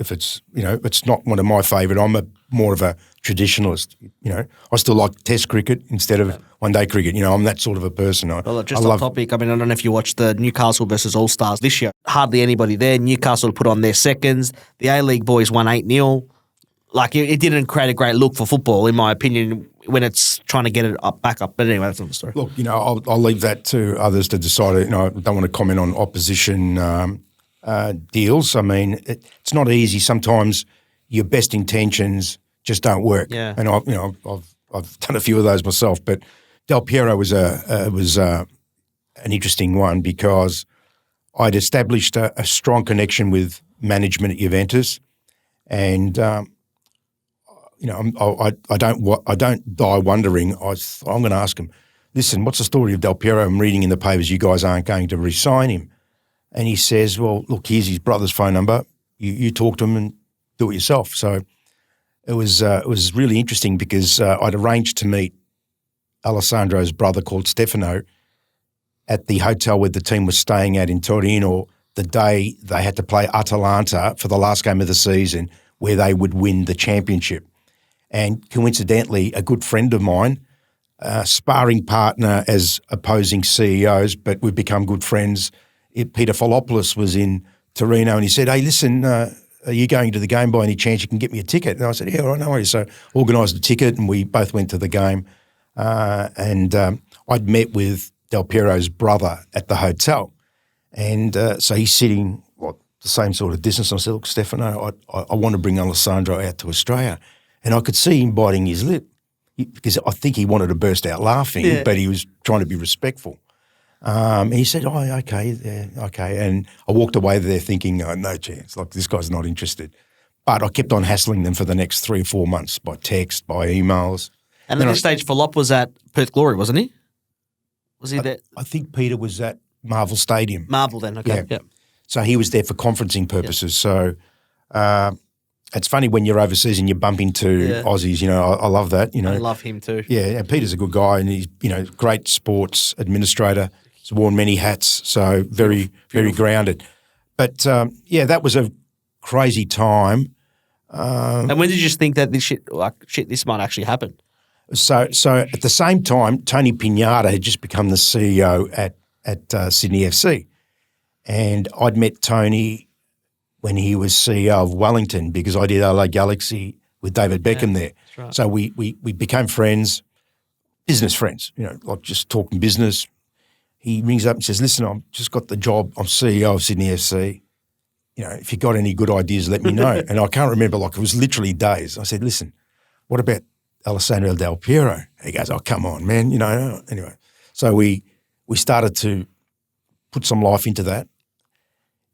it's not one of my favourite. I'm more of a traditionalist. I still like Test cricket instead of one-day cricket. I'm that sort of a person. Well, just on topic, I mean, I don't know if you watched the Newcastle versus All Stars this year. Hardly anybody there. Newcastle put on their seconds. The A-League boys won 8-0. Like, it didn't create a great look for football, in my opinion, when it's trying to get it back up. But anyway, that's another story. Look, I'll leave that to others to decide. I don't want to comment on opposition deals. I mean, it's not easy. Sometimes your best intentions just don't work. Yeah. And I've done a few of those myself. But Del Piero was an interesting one because I'd established a strong connection with management at Juventus, and I don't die wondering. I'm going to ask him, listen, what's the story of Del Piero? I'm reading in the papers you guys aren't going to re-sign him. And he says, well, look, here's his brother's phone number. You talk to him and do it yourself. So it was really interesting because I'd arranged to meet Alessandro's brother called Stefano at the hotel where the team was staying at in Torino the day they had to play Atalanta for the last game of the season where they would win the championship. And coincidentally, a good friend of mine, sparring partner as opposing CEOs, but we've become good friends, Peter Filopoulos was in Torino and he said, hey, listen, are you going to the game by any chance? You can get me a ticket. And I said, yeah, all right, no worries. So organised a ticket and we both went to the game. And I'd met with Del Piero's brother at the hotel. And so he's sitting the same sort of distance. And I said, look, Stefano, I want to bring Alessandro out to Australia. And I could see him biting his lip because I think he wanted to burst out laughing, but he was trying to be respectful. And he said, oh, okay, yeah, okay. And I walked away there thinking, oh, no chance, like this guy's not interested. But I kept on hassling them for the next 3 or 4 months by text, by emails. And at this stage, Filop was at Perth Glory, wasn't he? Was he there? I think Peter was at Marvel Stadium. Marvel then, okay. Yeah. So he was there for conferencing purposes. So it's funny when you're overseas and you bump into Aussies, I love that, I love him too. Yeah, and Peter's a good guy and he's, great sports administrator. He's worn many hats, so very, very grounded. But, that was a crazy time. And when did you think that this might actually happen? So at the same time, Tony Pignata had just become the CEO at Sydney FC. And I'd met Tony when he was CEO of Wellington because I did LA Galaxy with David Beckham there. Right. So we became friends, business friends, like just talking business. He rings up and says, listen, I've just got the job. I'm CEO of Sydney FC. If you got any good ideas, let me know. And I can't remember, it was literally days. I said, listen, what about Alessandro Del Piero? He goes, oh, come on, man. Anyway. So we started to put some life into that.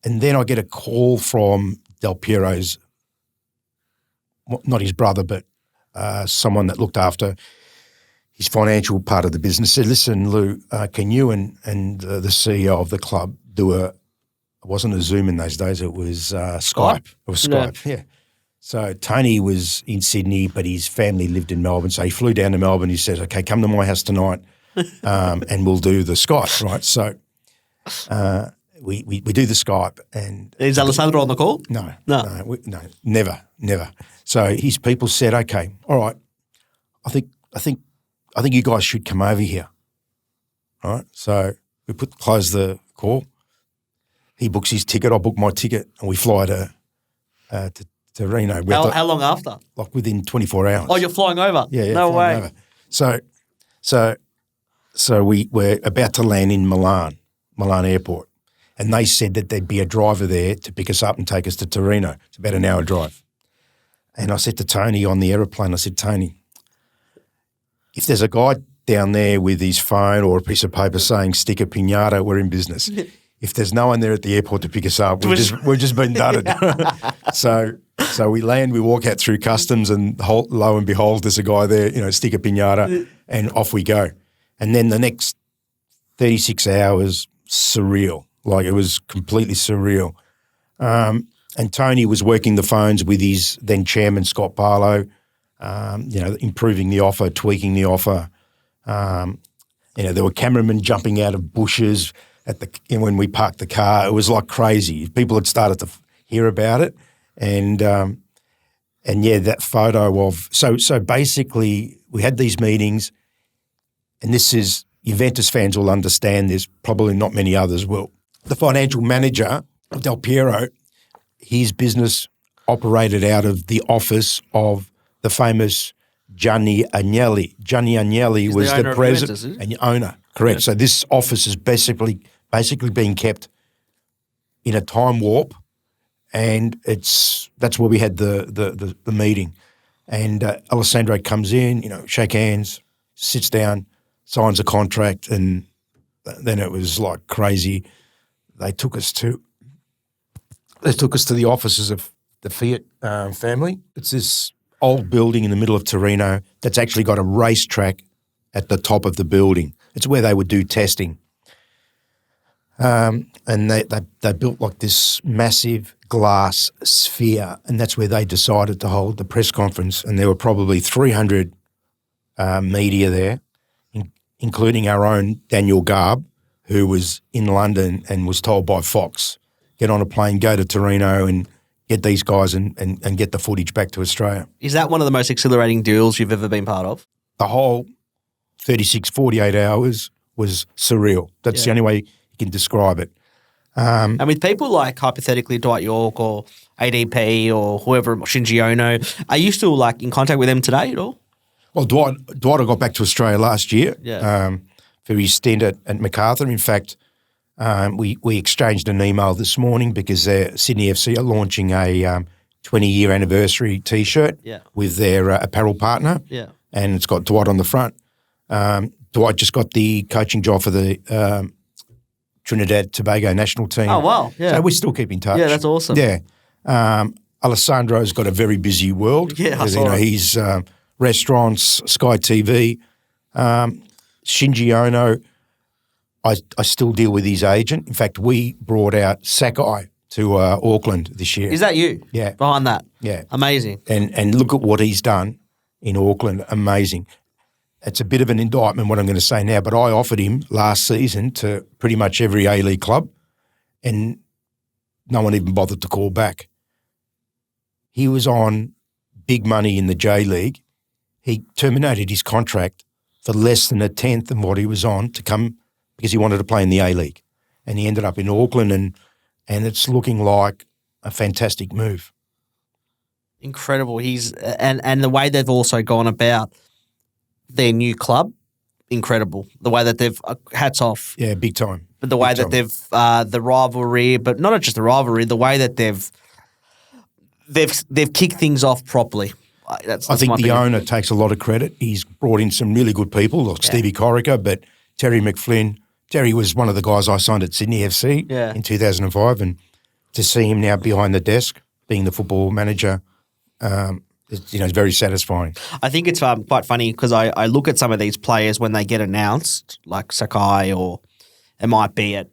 And then I get a call from Del Piero's, not his brother, but someone that looked after his financial part of the business, said, listen, Lou, can you and the CEO of the club do it wasn't a Zoom in those days, it was Skype. It was Skype, yeah. So Tony was in Sydney, but his family lived in Melbourne. So he flew down to Melbourne. He said, okay, come to my house tonight and we'll do the Skype, right? So we do the Skype. And is Alessandro on the call? No, never. So his people said, okay, all right, I think you guys should come over here, all right? So we close the call. He books his ticket, I book my ticket, and we fly to Reno. How long after? Like within 24 hours. Oh, you're flying over? Yeah. No way. Over. So we were about to land in Milan Airport, and they said that there'd be a driver there to pick us up and take us to Torino. It's about an hour drive. And I said to Tony on the aeroplane, I said, Tony, if there's a guy down there with his phone or a piece of paper saying Sticca Pignata, we're in business. If there's no one there at the airport to pick us up, we've just been dudded. So we land, we walk out through customs, and lo and behold, there's a guy there, Sticca Pignata, and off we go. And then the next 36 hours, surreal. Like it was completely surreal. And Tony was working the phones with his then chairman, Scott Barlow, improving the offer, tweaking the offer. There were cameramen jumping out of bushes when we parked the car. It was like crazy. People had started to hear about it. And that photo of – so basically we had these meetings, and this is – Juventus fans will understand this, probably not many others will. The financial manager, Del Piero, his business operated out of the office of the famous Gianni Agnelli. Gianni Agnelli was the president and owner, correct. Yeah. So this office is basically being kept in a time warp, and that's where we had the meeting. And Alessandro comes in, shake hands, sits down, signs a contract, and then it was like crazy. They took us to the offices of the Fiat family. It's this old building in the middle of Torino that's actually got a racetrack at the top of the building. It's where they would do testing. And they built like this massive glass sphere, and that's where they decided to hold the press conference. And there were probably 300 media there, including our own Daniel Garb, who was in London and was told by Fox, get on a plane, go to Torino and get these guys and get the footage back to Australia. Is that one of the most exhilarating deals you've ever been part of? The whole 36, 48 hours was surreal. That's the only way you can describe it. And with people like, hypothetically, Dwight York or ADP or whoever, Shinji Ono, are you still like in contact with them today at all? Well, Dwight I got back to Australia last year for his stint at Macarthur. In fact, we exchanged an email this morning because Sydney FC are launching a 20-year anniversary T-shirt with their apparel partner, and it's got Dwight on the front. Dwight just got the coaching job for the Trinidad Tobago national team. Oh, wow. Yeah. So we still keep in touch. Yeah, that's awesome. Yeah. Alessandro's got a very busy world. Yeah, I saw it. He's restaurants, Sky TV. Shinji Ono, I still deal with his agent. In fact, we brought out Sakai to Auckland this year. Is that you? Yeah. Behind that? Yeah. Amazing. And look at what he's done in Auckland. Amazing. It's a bit of an indictment what I'm going to say now, but I offered him last season to pretty much every A-League club and no one even bothered to call back. He was on big money in the J-League. He terminated his contract for less than a tenth of what he was on to come because he wanted to play in the A-League. And he ended up in Auckland and it's looking like a fantastic move. Incredible. And the way they've also gone about their new club, incredible. The way that they've hats off. Yeah, big time. But the way that they've the rivalry, but not just the rivalry, the way that they've kicked things off properly. That's I think my the opinion. owner takes a lot of credit. He's brought in some really good people, like Stevie Corica, but Terry McFlynn. Terry was one of the guys I signed at Sydney FC in 2005, and to see him now behind the desk, being the football manager, it's very satisfying. I think it's quite funny because I look at some of these players when they get announced, like Sakai, or it might be at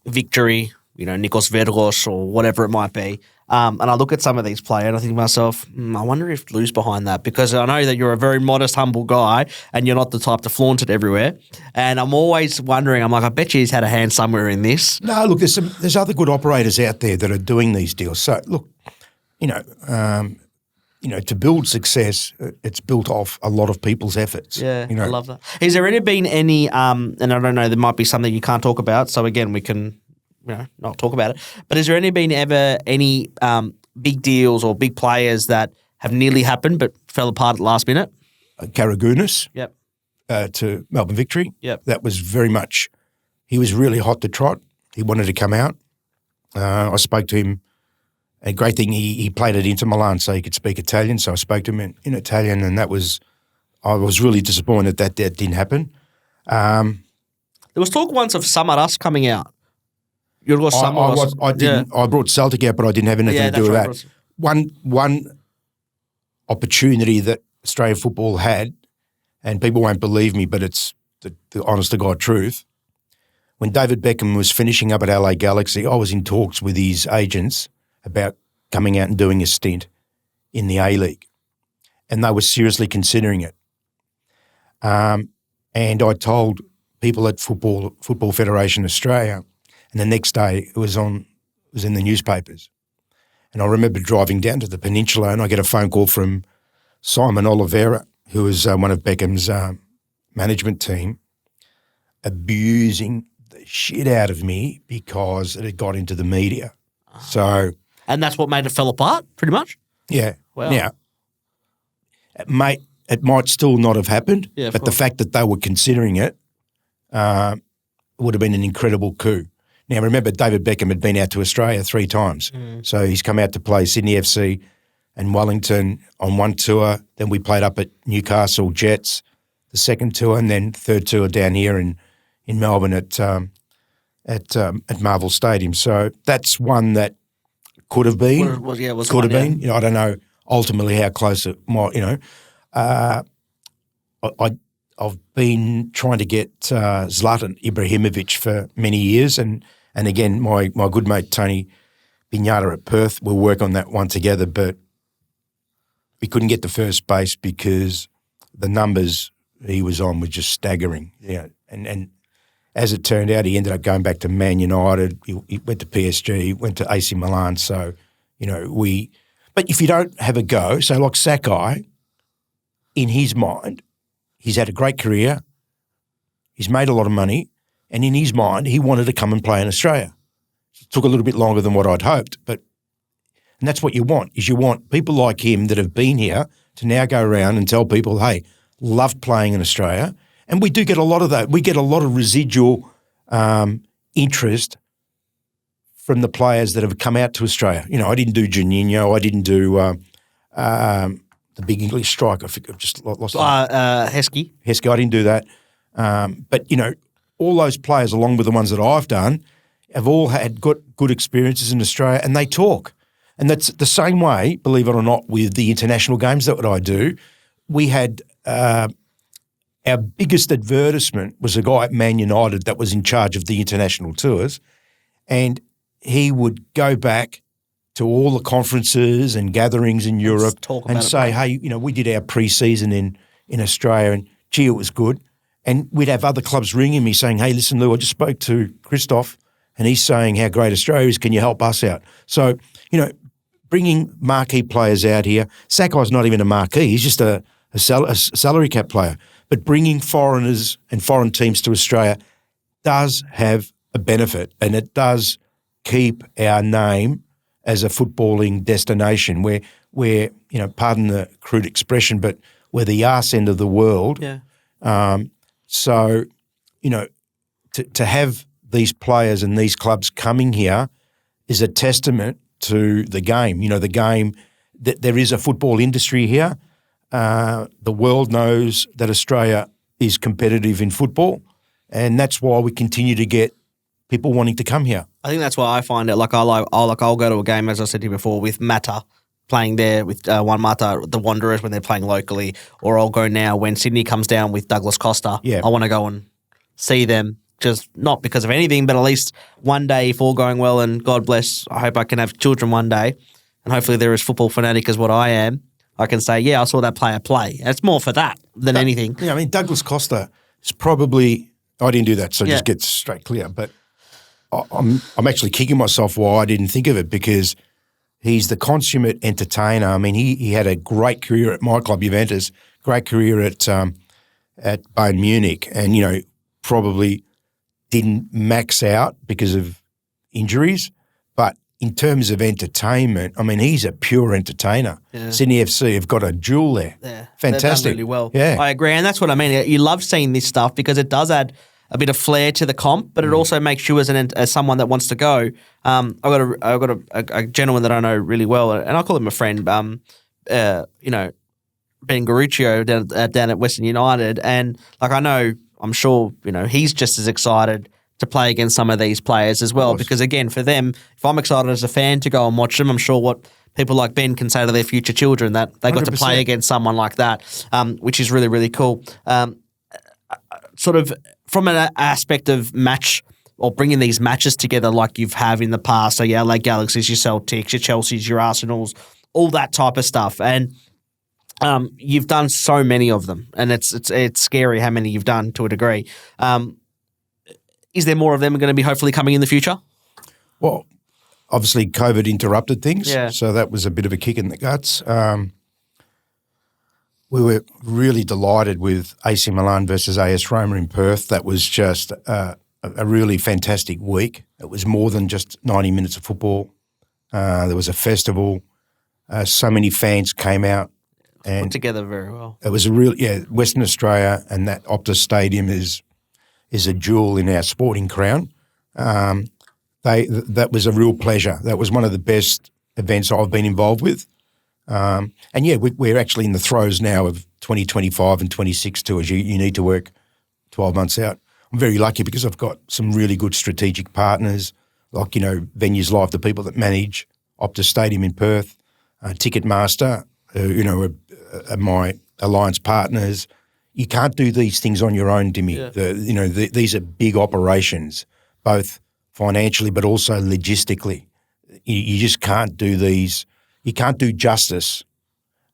Victory, Nikos Vergos or whatever it might be. And I look at some of these players and I think to myself, I wonder if Lou's behind that, because I know that you're a very modest, humble guy and you're not the type to flaunt it everywhere. And I'm always wondering, I bet you he's had a hand somewhere in this. No, look, there's other good operators out there that are doing these deals. So, look, to build success, it's built off a lot of people's efforts. Yeah, I love that. Has there been any, and I don't know, there might be something you can't talk about, so again, we can not talk about it, but has there been ever any big deals or big players that have nearly happened but fell apart at the last minute? Karagounis to Melbourne Victory. Yep. That was very much, he was really hot to trot. He wanted to come out. I spoke to him. A great thing, he played at Inter Milan, so he could speak Italian. So I spoke to him in Italian, and I was really disappointed that didn't happen. There was talk once of Samaras coming out. I didn't. I brought Celtic out, but I didn't have anything to do with that. One opportunity that Australian football had, and people won't believe me, but it's the honest to God truth. When David Beckham was finishing up at LA Galaxy, I was in talks with his agents about coming out and doing a stint in the A-League, and they were seriously considering it. And I told people at Football Federation Australia, and the next day it was in the newspapers. And I remember driving down to the peninsula, and I get a phone call from Simon Oliveira, who was one of Beckham's management team, abusing the shit out of me because it had got into the media. So. And that's what made it fell apart, pretty much? Yeah. Wow. Now, it might still not have happened, but the fact that they were considering it would have been an incredible coup. Now, remember, David Beckham had been out to Australia 3 times. So he's come out to play Sydney FC and Wellington on one tour. Then we played up at Newcastle Jets, the second tour, and then third tour down here in Melbourne at Marvel Stadium. So that's one that could have been. Could have been. I don't know ultimately how close it might. I've been trying to get Zlatan Ibrahimovic for many years, and again, my good mate Tony Pignata at Perth will work on that one together, but we couldn't get to first base because the numbers he was on were just staggering. And as it turned out, he ended up going back to Man United. He went to PSG, went to AC Milan. So, but if you don't have a go, so like Sakai, in his mind, he's had a great career, he's made a lot of money, and in his mind, he wanted to come and play in Australia. It took a little bit longer than what I'd hoped, and that's what you want, is you want people like him that have been here to now go around and tell people, hey, loved playing in Australia. And we do get a lot of that. We get a lot of residual interest from the players that have come out to Australia. I didn't do Juninho. I didn't do the big English striker. I've just lost Heskey. Heskey, I didn't do that. But, all those players, along with the ones that I've done, have all had good experiences in Australia, and they talk. And that's the same way, believe it or not, with the international games that I do. We had our biggest advertisement was a guy at Man United that was in charge of the international tours, and he would go back to all the conferences and gatherings in Europe and say, hey, we did our pre-season in Australia, and gee, it was good. And we'd have other clubs ringing me saying, hey, listen, Lou, I just spoke to Christoph, and he's saying how great Australia is. Can you help us out? So, bringing marquee players out here. Sakai's not even a marquee. He's just a salary cap player. But bringing foreigners and foreign teams to Australia does have a benefit, and it does keep our name as a footballing destination where pardon the crude expression, but we're the arse end of the world. Yeah. So, to have these players and these clubs coming here is a testament to the game. The game, that there is a football industry here. The world knows that Australia is competitive in football, and that's why we continue to get people wanting to come here. I think that's why I find it. I'll go to a game, as I said to you before, with Mata playing there with Juan Mata, the Wanderers, when they're playing locally, or I'll go now when Sydney comes down with Douglas Costa. Yeah. I want to go and see them, just not because of anything, but at least one day, if all going well, and God bless, I hope I can have children one day, and hopefully they're as football fanatic as what I am. I can say, yeah, I saw that player play. And it's more for that than anything. Yeah, Douglas Costa is probably, I didn't do that, so just get straight clear, but I'm actually kicking myself why I didn't think of it, because he's the consummate entertainer. He had a great career at my club, Juventus, great career at Bayern Munich, and, probably didn't max out because of injuries. But in terms of entertainment, he's a pure entertainer. Yeah. Sydney FC have got a jewel there. Yeah. Fantastic. They've done really well. Yeah. I agree, and that's what I mean. You love seeing this stuff because it does add a bit of flair to the comp, but it also makes you as someone that wants to go. I've got a gentleman that I know really well, and I call him a friend. Ben Garuccio down at Western United, and I'm sure he's just as excited to play against some of these players as well. Because again, for them, if I'm excited as a fan to go and watch them, I'm sure what people like Ben can say to their future children that they got 100%. To play against someone like that, which is really, really cool. Sort of from an aspect of match or bringing these matches together like you've have in the past, so your LA Galaxies, your Celtics, your Chelseas, your Arsenals, all that type of stuff. And you've done so many of them, and it's scary how many you've done to a degree. Is there more of them going to be hopefully coming in the future? Well, obviously COVID interrupted things, yeah. So that was a bit of a kick in the guts. We were really delighted with AC Milan versus AS Roma in Perth. That was just a really fantastic week. It was more than just 90 minutes of football. There was a festival. So many fans came out. And put together very well. It was Western Australia, and that Optus Stadium is a jewel in our sporting crown. That was a real pleasure. That was one of the best events I've been involved with. We're actually in the throes now of 2025 and 26 tours. You need to work 12 months out. I'm very lucky because I've got some really good strategic partners, like, Venues Live, the people that manage Optus Stadium in Perth, Ticketmaster, are my alliance partners. You can't do these things on your own, Dimmy. Yeah. These are big operations, both financially but also logistically. You just can't do these. You can't do justice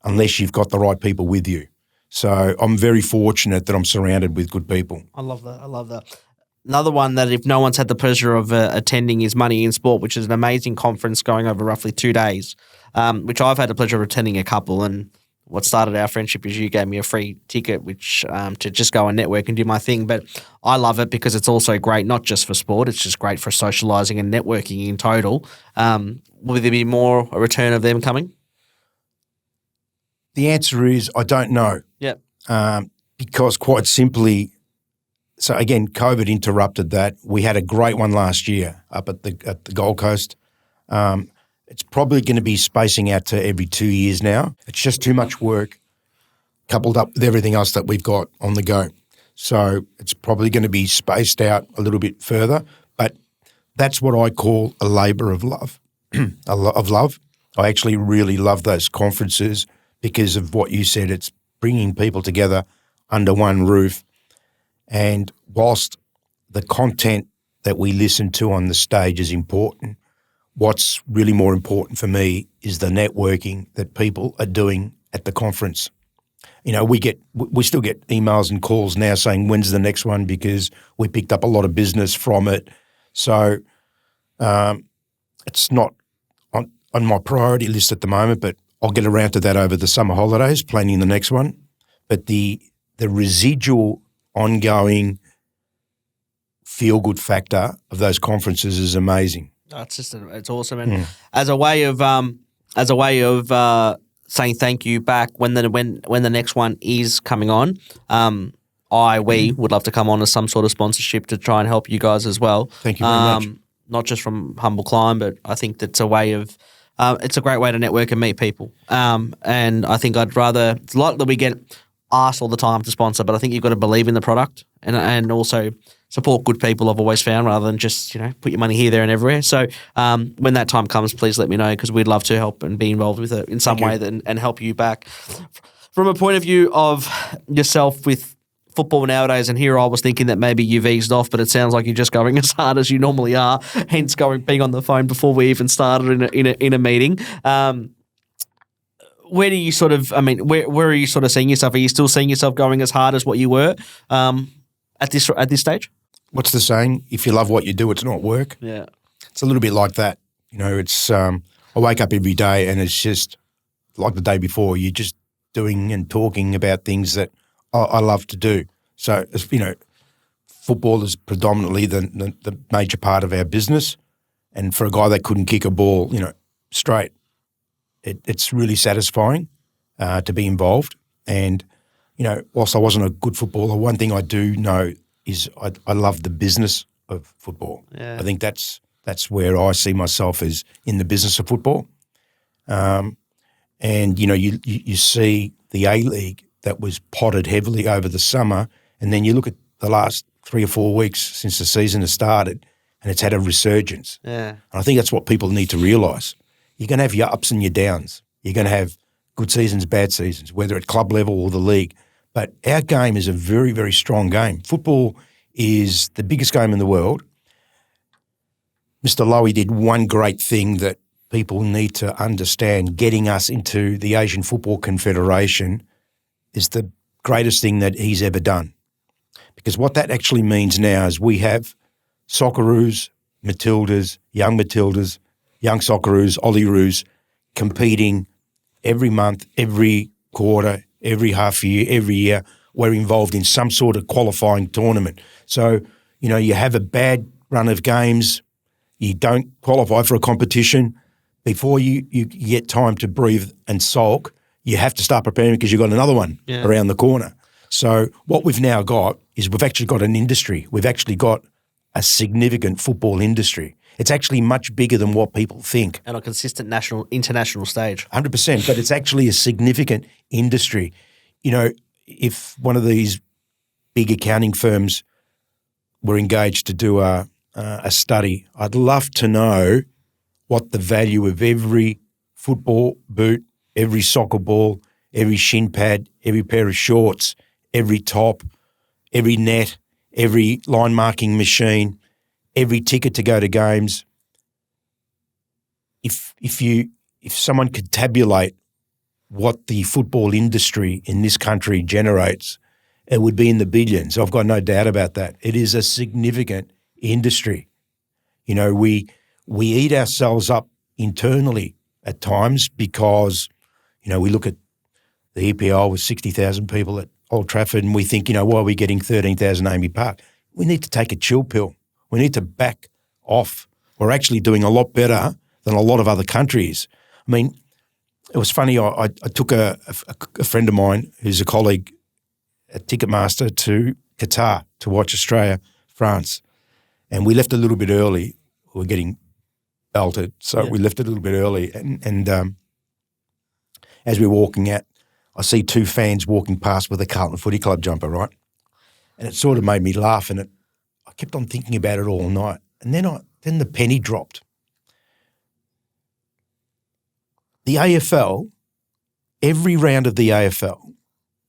unless you've got the right people with you. So I'm very fortunate that I'm surrounded with good people. I love that. Another one that if no one's had the pleasure of attending is Money in Sport, which is an amazing conference going over roughly 2 days, which I've had the pleasure of attending a couple. And what started our friendship is you gave me a free ticket, which to just go and network and do my thing. But I love it because it's also great, not just for sport, it's just great for socialising and networking in total. Will there be more a return of them coming? The answer is I don't know. Yep. Because quite simply, so again, COVID interrupted that. We had a great one last year up at the Gold Coast. It's probably going to be spacing out to every 2 years now. It's just too much work coupled up with everything else that we've got on the go. So it's probably going to be spaced out a little bit further. But that's what I call a labour of love. Of love. I actually really love those conferences because of what you said. It's bringing people together under one roof. And whilst the content that we listen to on the stage is important, what's really more important for me is the networking that people are doing at the conference. You know, we still get emails and calls now saying, when's the next one, because we picked up a lot of business from it. So it's not on my priority list at the moment, but I'll get around to that over the summer holidays, planning the next one. But the residual ongoing feel-good factor of those conferences is amazing. It's awesome, and as a way of saying thank you back when the next one is coming on, we would love to come on as some sort of sponsorship to try and help you guys as well. Thank you very much. Not just from Humble Climb, but I think that's a way of. It's a great way to network and meet people. And I think it's like that we get asked all the time to sponsor, but I think you've got to believe in the product and also support good people, I've always found, rather than just, put your money here, there and everywhere. So when that time comes, please let me know, because we'd love to help and be involved with it in some way and help you back. From a point of view of yourself with football nowadays, and here I was thinking that maybe you've eased off, but it sounds like you're just going as hard as you normally are, hence being on the phone before we even started in a meeting. Where do you where are you sort of seeing yourself? Are you still seeing yourself going as hard as what you were at this stage? What's the saying? If you love what you do, it's not work. Yeah. It's a little bit like that. It's I wake up every day and it's just like the day before. You're just doing and talking about things that I love to do. So, football is predominantly the major part of our business. And for a guy that couldn't kick a ball, straight, it's really satisfying to be involved. And, whilst I wasn't a good footballer, one thing I do know is I love the business of football. Yeah. I think that's where I see myself, as in the business of football. And, you see the A-League that was potted heavily over the summer, and then you look at the last 3 or 4 weeks since the season has started, and it's had a resurgence. Yeah. And I think that's what people need to realise. You're going to have your ups and your downs. You're going to have good seasons, bad seasons, whether at club level or the league. But our game is a very, very strong game. Football is the biggest game in the world. Mr. Lowy did one great thing that people need to understand. Getting us into the Asian Football Confederation is the greatest thing that he's ever done. Because what that actually means now is we have Socceroos, Matildas, young Socceroos, Olyroos competing every month, every quarter, every half year, every year. We're involved in some sort of qualifying tournament. So, you have a bad run of games, you don't qualify for a competition. Before you get time to breathe and sulk, you have to start preparing because you've got another one around the corner. So what we've now got is we've actually got an industry. We've actually got a significant football industry. It's actually much bigger than what people think. And a consistent international stage. 100%, but it's actually a significant industry. If one of these big accounting firms were engaged to do a study, I'd love to know what the value of every football boot, every soccer ball, every shin pad, every pair of shorts, every top, every net, every line marking machine, every ticket to go to games. If someone could tabulate what the football industry in this country generates, it would be in the billions. I've got no doubt about that. It is a significant industry. You know, we eat ourselves up internally at times because, you know, we look at the EPL with 60,000 people at Old Trafford and we think, you know, why are we getting 13,000 at Amy Park? We need to take a chill pill. We need to back off. We're actually doing a lot better than a lot of other countries. I mean, it was funny. I took a friend of mine who's a colleague at Ticketmaster to Qatar to watch Australia, France, and we left a little bit early. We were getting belted, so we left a little bit early. And as we were walking out, I see two fans walking past with a Carlton Footy Club jumper, right? And it sort of made me laugh, and I kept on thinking about it all night. And then the penny dropped. The AFL, every round of the AFL,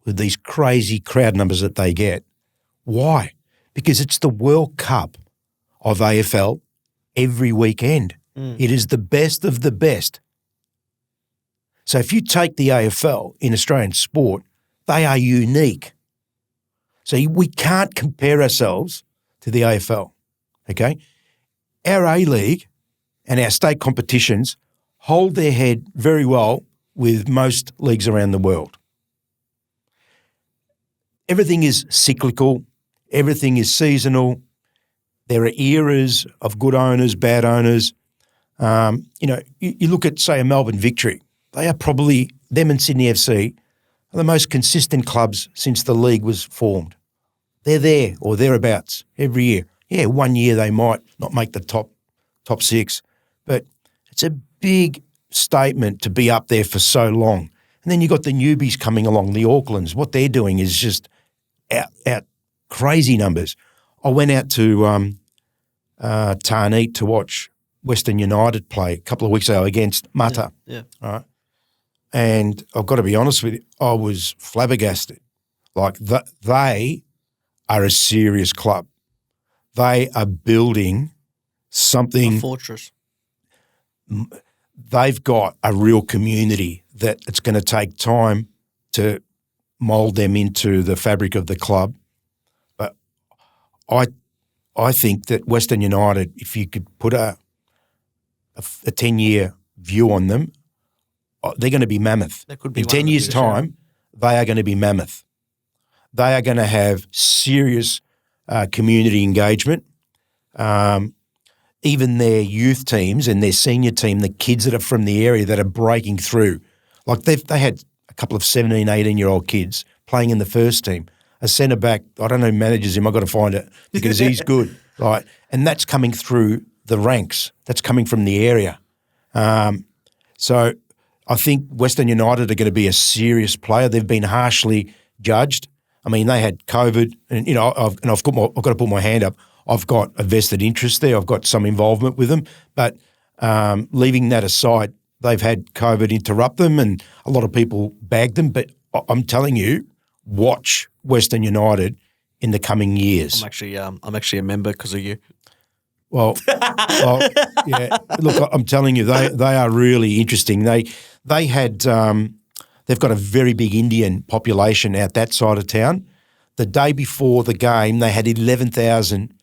with these crazy crowd numbers that they get, why? Because it's the World Cup of AFL every weekend. It is the best of the best. So if you take the AFL in Australian sport, they are unique. So we can't compare ourselves to the AFL, okay? Our A-League and our state competitions hold their head very well with most leagues around the world. Everything is cyclical. Everything is seasonal. There are eras of good owners, bad owners. You know, you look at, say, a Melbourne Victory. They are probably, them and Sydney FC, are the most consistent clubs since the league was formed. They're there or thereabouts every year. Yeah, 1 year they might not make the top six, but it's a big statement to be up there for so long. And then you got the newbies coming along, the Aucklands. What they're doing is just out crazy numbers. I went out to Tarneit to watch Western United play a couple of weeks ago against Mata. Yeah. Right? And I've got to be honest with you, I was flabbergasted. Like they are a serious club. They are building something. A fortress. They've got a real community that it's going to take time to mould them into the fabric of the club. But I think that Western United, if you could put a 10-year view on them, they're going to be mammoth. In 10 years' time, they are going to be mammoth. They are going to have serious community engagement. Even their youth teams and their senior team, the kids that are from the area that are breaking through, like they had a couple of 17, 18-year-old kids playing in the first team. A centre-back, I don't know who manages him, I've got to find it because he's good, right? And that's coming through the ranks. That's coming from the area. So I think Western United are going to be a serious player. They've been harshly judged. I mean, they had COVID, and you know, I've got to put my hand up. I've got a vested interest there. I've got some involvement with them, but leaving that aside, they've had COVID interrupt them, and a lot of people bagged them. But I'm telling you, watch Western United in the coming years. I'm actually a member because of you. Well, yeah. Look, I'm telling you, they are really interesting. They had they've got a very big Indian population out that side of town. The day before the game, they had 11,000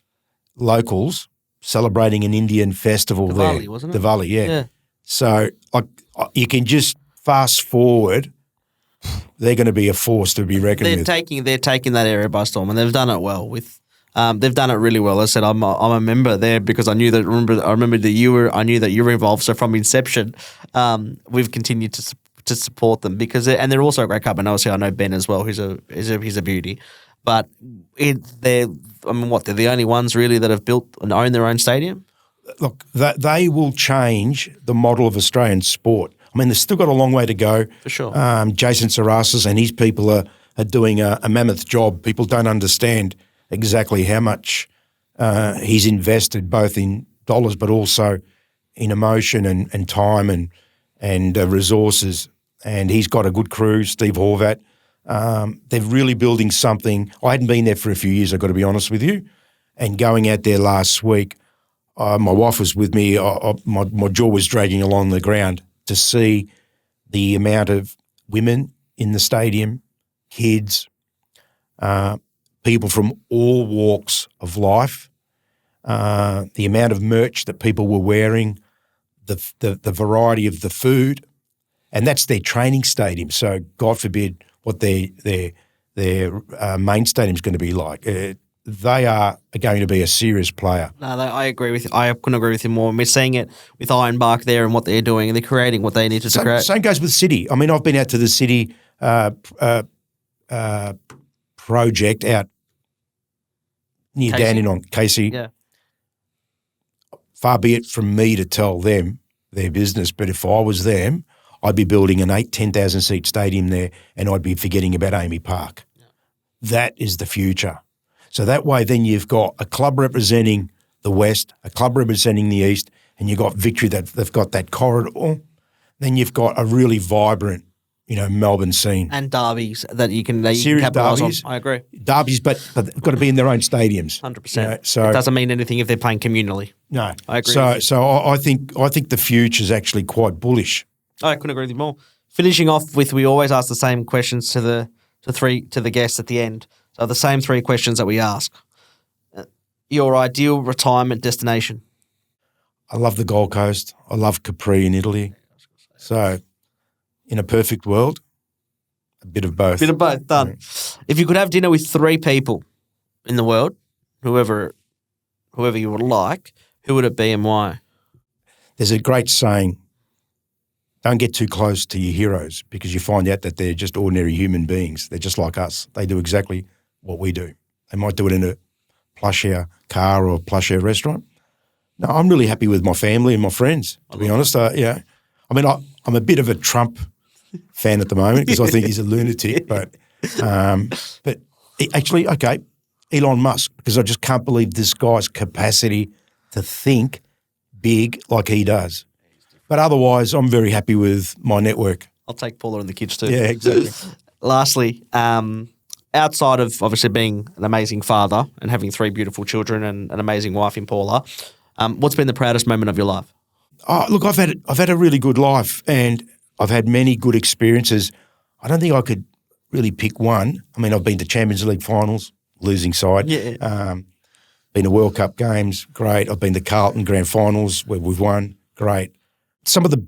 locals celebrating an Indian festival Diwali, there. wasn't it? Diwali, yeah. Yeah. So you can just fast forward. They're going to be a force to be reckoned with. They're taking that area by storm, and they've done it well. They've done it really well. I said I'm a member there because I knew that. I remember that I knew that you were involved. So from inception, we've continued to support them because they're also a great club. And obviously I know Ben as well, who's a beauty. But they're the only ones really that have built and own their own stadium. Look, they will change the model of Australian sport. I mean, they've still got a long way to go. For sure. Jason Sarasis and his people are doing a mammoth job. People don't understand exactly how much he's invested, both in dollars but also in emotion and time and resources. And he's got a good crew, Steve Horvat. They're really building something. I hadn't been there for a few years, I've got to be honest with you. And going out there last week, my wife was with me. My jaw was dragging along the ground to see the amount of women in the stadium, kids, people from all walks of life, the amount of merch that people were wearing, the variety of the food, and that's their training stadium. So God forbid what their main stadium is going to be like. They are going to be a serious player. No, I agree with you. I couldn't agree with you more. And we're seing it with Ironbark there and what they're doing, and they're creating what they need to create. Same goes with City. I mean, I've been out to the City project out near Casey. Dandenong, Casey. Yeah. Far be it from me to tell them their business, but if I was them, I'd be building an 10,000 seat stadium there, and I'd be forgetting about Amy Park. Yeah. That is the future. So that way then you've got a club representing the West, a club representing the East, and you've got Victory that they've got that corridor. Then you've got a really vibrant, Melbourne scene. And derbies that you can capitalise on. I agree. Derbies, but they've got to be in their own stadiums. 100%. So it doesn't mean anything if they're playing communally. No. I agree. So I think the future is actually quite bullish. I couldn't agree with you more. Finishing off with, we always ask the same questions to the guests at the end. So the same 3 questions that we ask. Your ideal retirement destination? I love the Gold Coast. I love Capri in Italy. So in a perfect world, a bit of both. Bit of both, done. Yeah. If you could have dinner with 3 people in the world, whoever you would like, who would it be and why? There's a great saying, don't get too close to your heroes, because you find out that they're just ordinary human beings. They're just like us. They do exactly what we do. They might do it in a plush air car or a plush air restaurant. No, I'm really happy with my family and my friends, to be honest. I mean, I'm a bit of a Trump fan at the moment because I think he's a lunatic, but actually, okay, Elon Musk, because I just can't believe this guy's capacity to think big like he does. But otherwise, I'm very happy with my network. I'll take Paula and the kids too. Yeah, exactly. Lastly, outside of obviously being an amazing father and having 3 beautiful children and an amazing wife in Paula, what's been the proudest moment of your life? Oh, look, I've had a really good life, and I've had many good experiences. I don't think I could really pick one. I mean, I've been to Champions League finals, losing side. Yeah. Been to World Cup games, great. I've been to Carlton Grand Finals where we've won, great. Some of the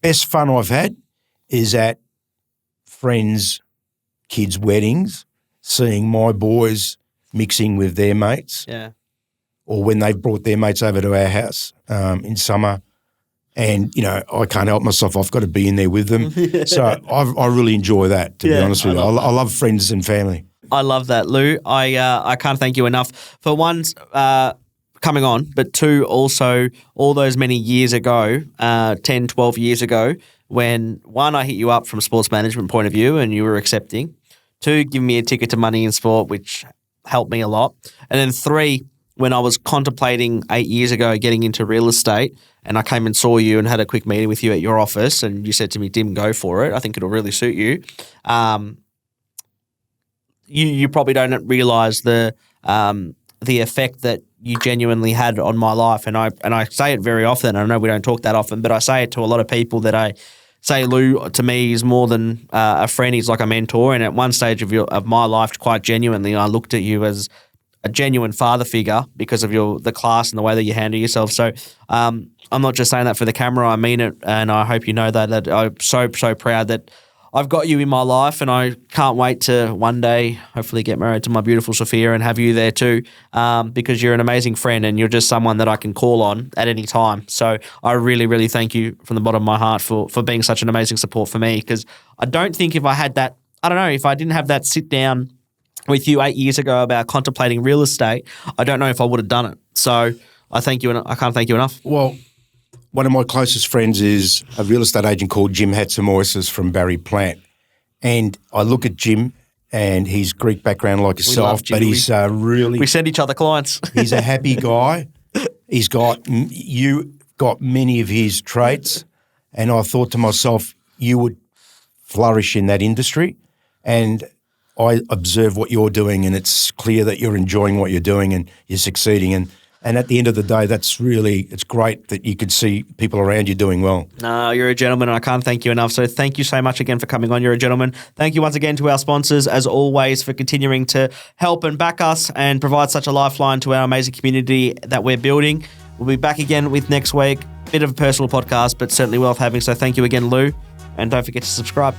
best fun I've had is at friends' kids' weddings, seeing my boys mixing with their mates. Yeah. Or when they've brought their mates over to our house in summer. And, I can't help myself. I've got to be in there with them. So I really enjoy that, to be honest with you. I love friends and family. I love that, Lou. I can't thank you enough for one, coming on, but 2, also all those many years ago, 10, 12 years ago, when 1, I hit you up from a sports management point of view and you were accepting. 2, giving me a ticket to Money in Sport, which helped me a lot. And then 3, when I was contemplating 8 years ago getting into real estate, and I came and saw you and had a quick meeting with you at your office, and you said to me, Dim, go for it. I think it'll really suit you. You probably don't realise the effect that you genuinely had on my life, and I say it very often. I know we don't talk that often, but I say it to a lot of people that I say Lou to me is more than a friend. He's like a mentor, and at one stage of my life, quite genuinely, I looked at you as a genuine father figure because of the class and the way that you handle yourself. So I'm not just saying that for the camera. I mean it, and I hope you know that I'm so proud that I've got you in my life, and I can't wait to one day hopefully get married to my beautiful Sophia and have you there too, because you're an amazing friend and you're just someone that I can call on at any time. So I really, really thank you from the bottom of my heart for being such an amazing support for me, because I don't think if I had that, I don't know, if I didn't have that sit down with you 8 years ago about contemplating real estate, I don't know if I would have done it. So I thank you, and I can't thank you enough. Well, one of my closest friends is a real estate agent called Jim Hatsamoisis from Barry Plant. And I look at Jim, and he's Greek background like yourself, but he's really... We send each other clients. He's a happy guy. You got many of his traits, and I thought to myself, you would flourish in that industry. And I observe what you're doing, and it's clear that you're enjoying what you're doing and you're succeeding. And And at the end of the day, it's great that you could see people around you doing well. No, you're a gentleman, and I can't thank you enough. So thank you so much again for coming on. You're a gentleman. Thank you once again to our sponsors, as always, for continuing to help and back us and provide such a lifeline to our amazing community that we're building. We'll be back again with next week. Bit of a personal podcast, but certainly worth having. So thank you again, Lou. And don't forget to subscribe.